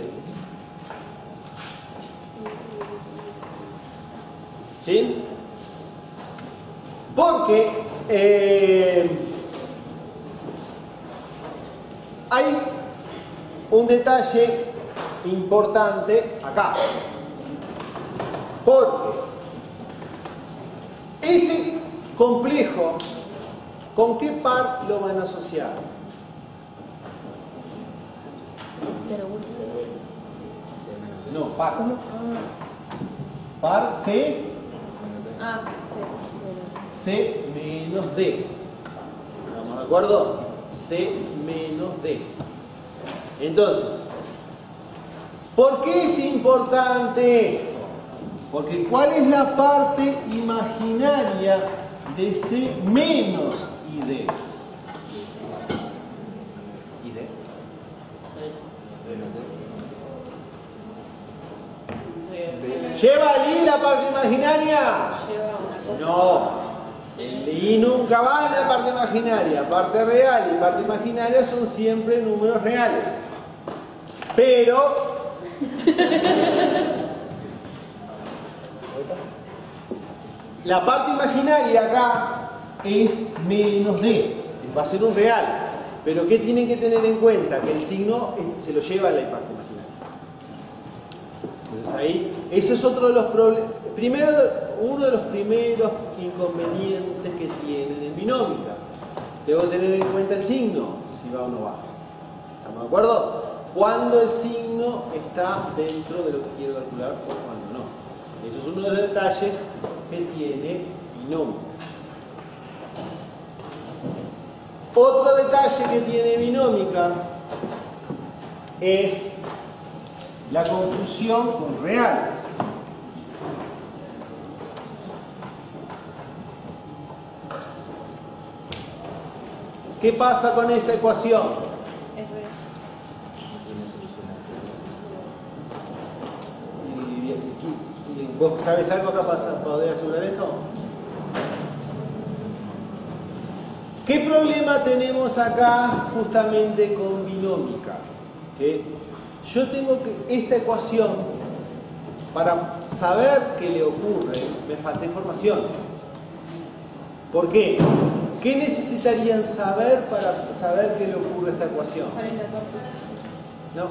¿Sí? Porque hay un detalle importante acá. Porque ese complejo, ¿con qué par lo van a asociar? 0, 1. No, par. Par C. Ah, C menos D. ¿Estamos de acuerdo? C menos D. Entonces, ¿por qué es importante esto? Porque ¿cuál es la parte imaginaria de C menos ID? ¿Lleva el I la parte imaginaria? No. El I nunca va en la parte imaginaria. Parte real y parte imaginaria son siempre números reales. Pero la parte imaginaria acá es menos D. Va a ser un real. Pero ¿qué tienen que tener en cuenta? Que el signo se lo lleva a la parte imaginaria. Entonces ahí, ese es otro de los problemas. Primero, uno de los primeros inconvenientes que tienen en binómica. Tengo que tener en cuenta el signo, si va o no va. ¿Estamos de acuerdo? Cuando el signo está dentro de lo que quiero calcular o cuando no. Eso es uno de los detalles que tiene binómica. Otro detalle que tiene binómica es la confusión con reales. ¿Qué pasa con esa ecuación? ¿Vos sabés algo que pasa? ¿Podés asegurar eso? ¿Qué problema tenemos acá justamente con binómica? Que yo tengo que esta ecuación, para saber qué le ocurre, me falta información. ¿Por qué? ¿Qué necesitarían saber para saber qué le ocurre a esta ecuación? ¿No?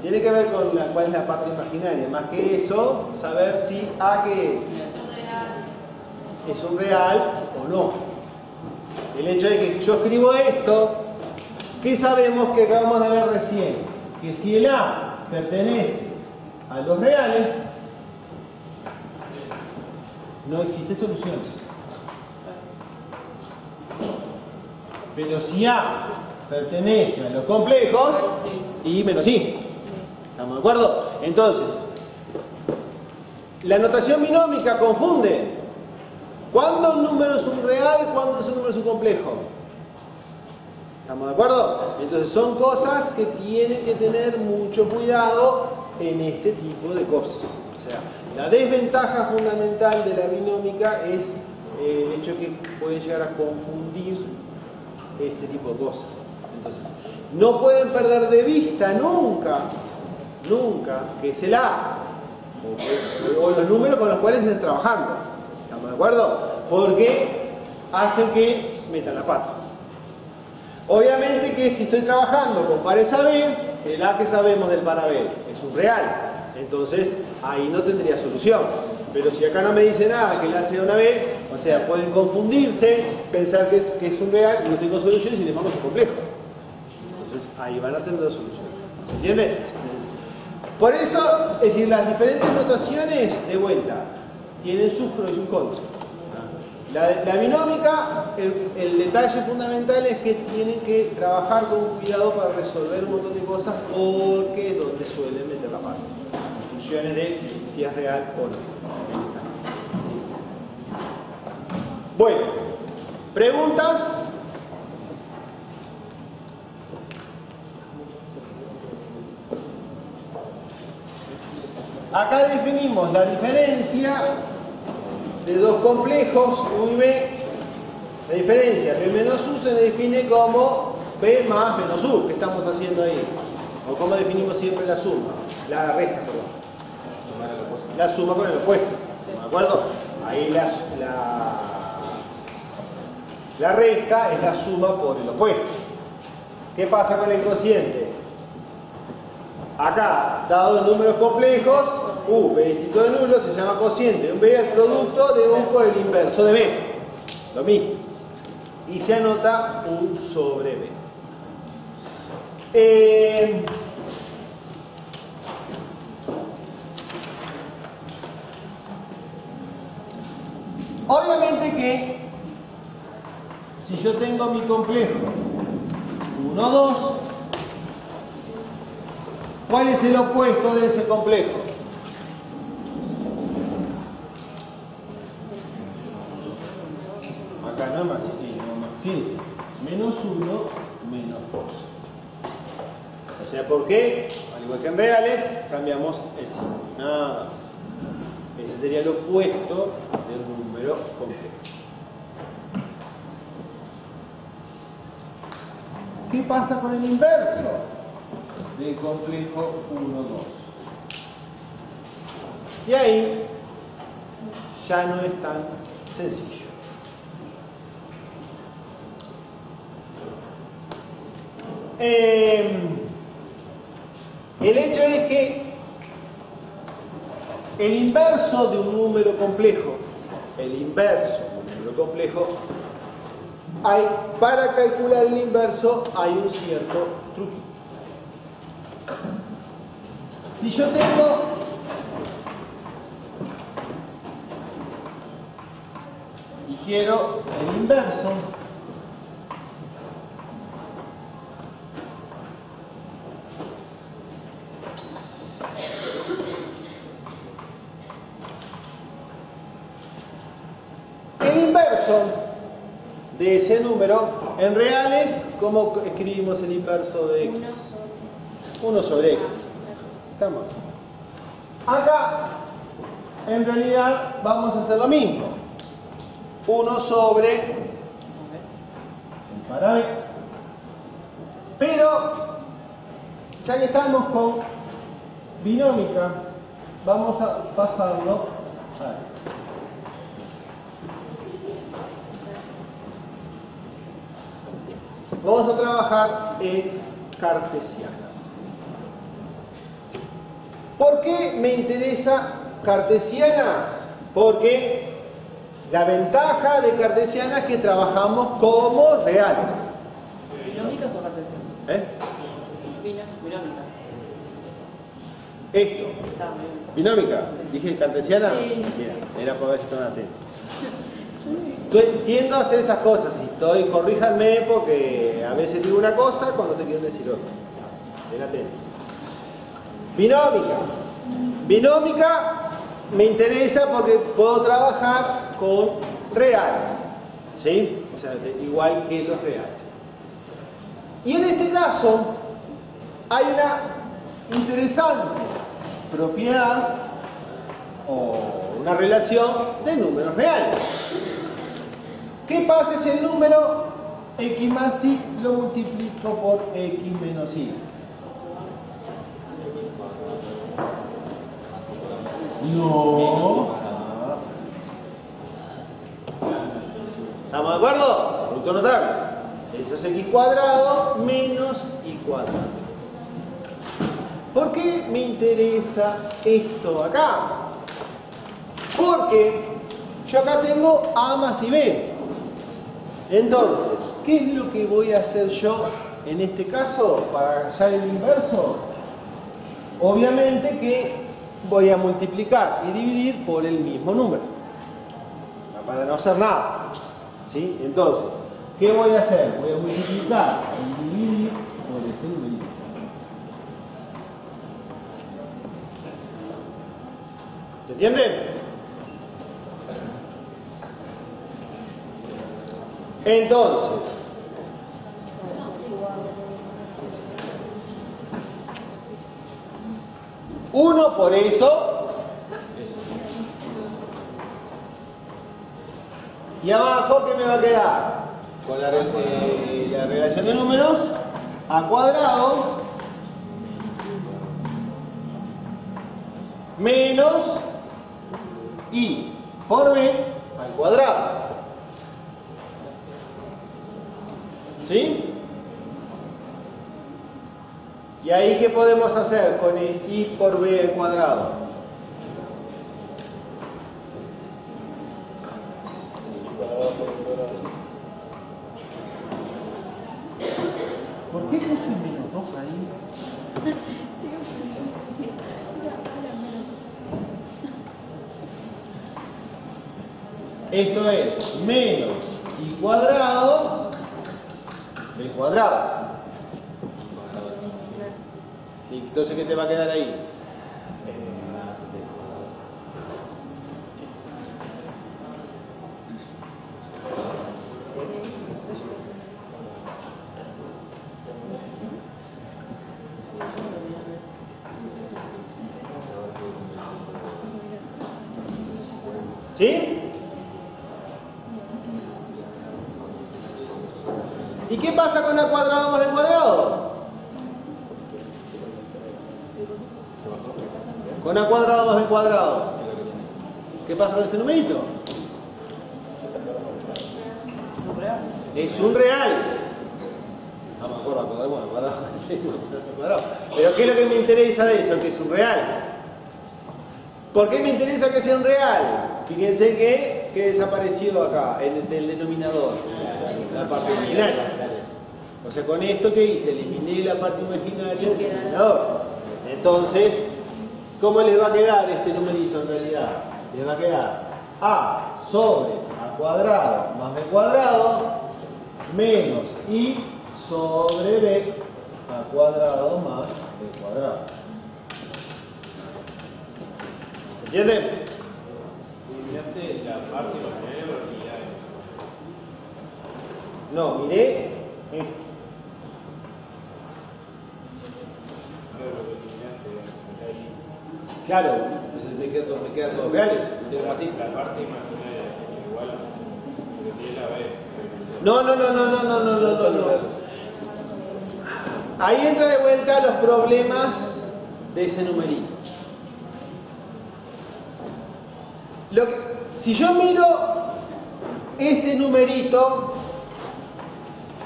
Tiene que ver con cuál es la parte imaginaria. Más que eso, saber si A qué es un real o no. El hecho de que yo escribo esto, ¿qué sabemos que acabamos de ver recién? Que si el A pertenece a los reales, no existe solución. Pero si A pertenece a los complejos, I menos I. ¿Estamos de acuerdo? Entonces, La notación binómica confunde. ¿Cuándo un número es un real? ¿Cuándo un número es un complejo? ¿Estamos de acuerdo? Entonces son cosas que tienen que tener mucho cuidado en este tipo de cosas. O sea, la desventaja fundamental de la binómica es el hecho de que puede llegar a confundir este tipo de cosas. Entonces, no pueden perder de vista nunca que es el A o los números con los cuales estén trabajando. ¿Estamos de acuerdo? Porque hacen que metan la pata. Obviamente que si estoy trabajando con pares AB, el A que sabemos del par AB es un real. Entonces ahí no tendría solución. Pero si acá no me dice nada que el A sea una B, o sea, pueden confundirse, pensar que es un real y no tengo soluciones y les vamos a complejo. Entonces ahí van a tener dos soluciones. ¿Se entiende? Por eso, es decir, las diferentes notaciones, de vuelta, tienen sus pros y sus contras. La binómica, el detalle fundamental es que tienen que trabajar con cuidado para resolver un montón de cosas porque es donde suelen meter la pata. En funciones de si es real o no. Bueno, ¿preguntas? Acá definimos la diferencia de dos complejos, U y B. La diferencia B menos U se define como B más menos U. ¿Qué estamos haciendo ahí? O cómo definimos siempre la suma. La resta, perdón. La suma con el opuesto. ¿De acuerdo? Ahí la resta es la suma por el opuesto. ¿Qué pasa con el cociente? Acá, dados números complejos, U, B distinto de nulo, se llama cociente. Un B es el producto de U por el inverso de B. Lo mismo. Y se anota U sobre B. Obviamente que si yo tengo mi complejo 1, 2, ¿cuál es el opuesto de ese complejo? Acá no es más, sí, menos 1, menos 2. O sea, ¿por qué? Al igual que en reales, cambiamos el signo. Nada más. Ese sería el opuesto del número complejo. ¿Qué pasa con el inverso del complejo 1, 2? Y ahí ya no es tan sencillo. El hecho es que el inverso de un número complejo, para calcular el inverso hay un cierto truquito. Si yo tengo y quiero el inverso de ese número, en reales, ¿cómo escribimos el inverso de X? 1 sobre X. ¿Estamos? Acá, en realidad, vamos a hacer lo mismo. 1 sobre el par B. Pero, ya que estamos con binómica, vamos a pasarlo a vamos a trabajar en cartesianas. ¿Por qué me interesa cartesianas? Porque la ventaja de cartesianas es que trabajamos como reales. ¿Binómicas o cartesianas? Binómicas. Esto. Está muy bien. ¿Binómica? ¿Dije cartesiana? Sí. Bien, era para ver si estaban atentos. Tiendo a hacer esas cosas, corríjanme porque a veces digo una cosa cuando te quiero decir otra. Ven atento. Binómica. Binómica me interesa porque puedo trabajar con reales, ¿sí? O sea, igual que los reales. Y en este caso hay una interesante propiedad o una relación de números reales. ¿Qué pasa si el número x más y lo multiplico por x menos y? No. ¿Estamos de acuerdo? Producto notable. Eso es x cuadrado menos y cuadrado. ¿Por qué me interesa esto acá? Porque yo acá tengo a más y b. Entonces, ¿qué es lo que voy a hacer yo en este caso para hallar el inverso? Obviamente que voy a multiplicar y dividir por el mismo número, para no hacer nada, ¿sí? Entonces, ¿qué voy a hacer? Voy a multiplicar y dividir por este numerito. ¿Se entiende? Entonces, uno por eso. Y abajo, ¿qué me va a quedar? Con la relación de números, a cuadrado menos i por b al cuadrado. ¿Sí? ¿Y ahí qué podemos hacer con el i por b al cuadrado? ¿Por qué puso menos 2 ahí? Esto es menos i cuadrado b cuadrado. ¿Y entonces qué te va a quedar ahí? ¿Sí? ¿Y qué pasa con a cuadrado más b cuadrado? Con a cuadrado más b cuadrado. ¿Qué pasa con ese numerito? Es un real. A lo mejor a cuadrado. Pero ¿qué es lo que me interesa de eso? Que es un real. ¿Por qué me interesa que sea un real? Fíjense que desapareció acá, en el denominador, la parte imaginaria. O sea, con esto que hice, eliminé la parte imaginaria del denominador. Entonces, ¿cómo les va a quedar este numerito en realidad? Les va a quedar a sobre a cuadrado más b cuadrado menos i sobre b a cuadrado más b cuadrado. ¿Se entiende? Miraste la parte imaginaria vertical. No, miré esto. Claro, entonces me queda todo reales. Así. La parte imaginaria igual de la B. No. Ahí entra de vuelta los problemas de ese numerito. Si yo miro este numerito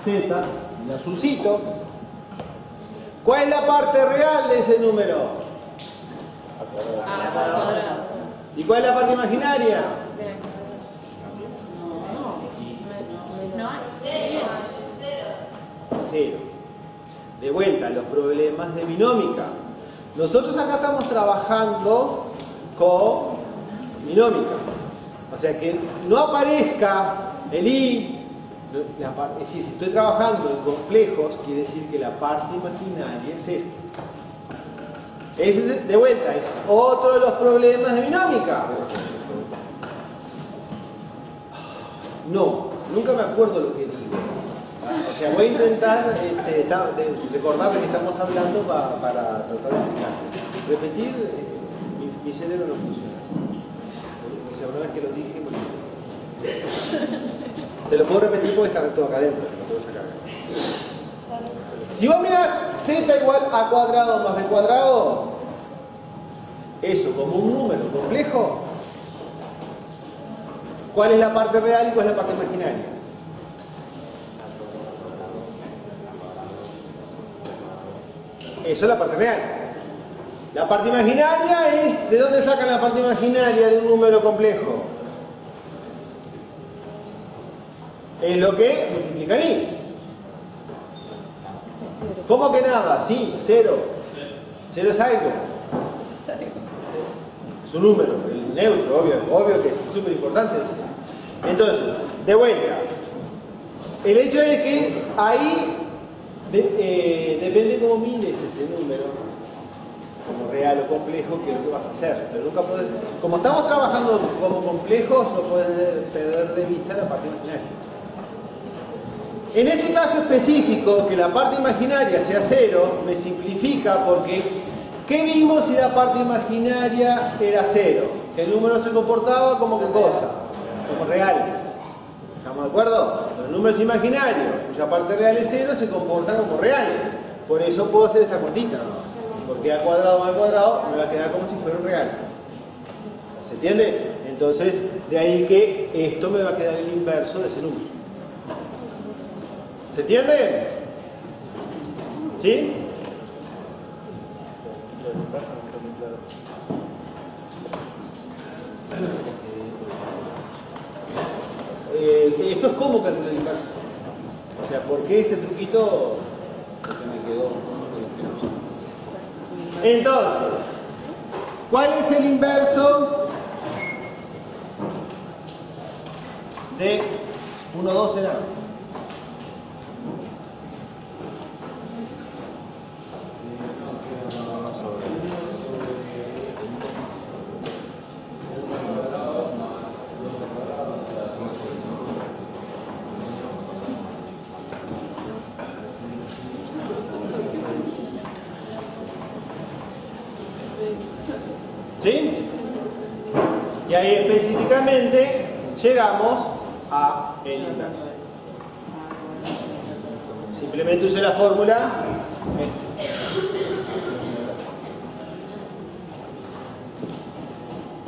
Z, el azulcito, ¿cuál es la parte real de ese número? ¿Y cuál es la parte imaginaria? Cero. De vuelta, los problemas de binómica. Nosotros acá estamos trabajando con binómica. O sea, que no aparezca el i. Es decir, si estoy trabajando en complejos, quiere decir que la parte imaginaria es esto. Ese es, de vuelta, es otro de los problemas de binómica. No, nunca me acuerdo lo que digo. O sea, voy a intentar recordar de qué estamos hablando para tratar de explicar. Repetir, mi cerebro no funciona así. O sea, una vez que lo dije, te lo puedo repetir porque está todo acá adentro, lo puedo sacar. Si vos mirás z igual a cuadrado más b cuadrado, eso como un número complejo, ¿cuál es la parte real y cuál es la parte imaginaria? Eso es la parte real. La parte imaginaria es, ¿de dónde sacan la parte imaginaria de un número complejo? Es lo que multiplicaría. ¿Cómo que nada? Sí, cero. Cero es algo. Es un número, el neutro, obvio que es súper importante. Entonces, de vuelta, el hecho es que ahí depende cómo mires ese número, como real o complejo, que es lo que vas a hacer. Pero nunca podés, como estamos trabajando como complejos, no puedes perder de vista la parte imaginaria. En este caso específico, que la parte imaginaria sea cero, me simplifica porque ¿qué vimos si la parte imaginaria era cero? Que el número se comportaba como qué cosa, como real. ¿Estamos de acuerdo? Los números imaginarios, cuya parte real es cero, se comportan como reales. Por eso puedo hacer esta cortita, porque a cuadrado más cuadrado me va a quedar como si fuera un real. ¿Se entiende? Entonces, de ahí que esto me va a quedar el inverso de ese número. ¿Se entiende? ¿Sí? Esto es cómo calcular el inverso. O sea, ¿por qué este truquito? Porque me quedó. Entonces, ¿cuál es el inverso de 1, 2 será? ¿Sí? Y ahí específicamente llegamos a el inverso. Simplemente usé la fórmula.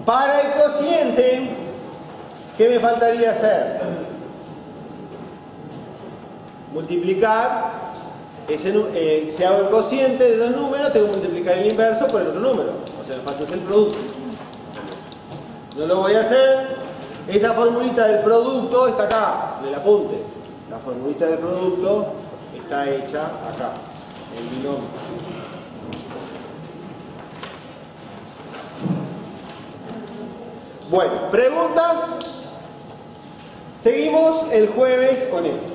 Para el cociente, ¿qué me faltaría hacer? Multiplicar. Si hago el cociente de dos números, tengo que multiplicar el inverso por el otro número. O sea, me falta hacer el producto. No lo voy a hacer. Esa formulita del producto está acá, en el apunte. La formulita del producto está hecha acá, en el binomio. Bueno, ¿preguntas? Seguimos el jueves con esto.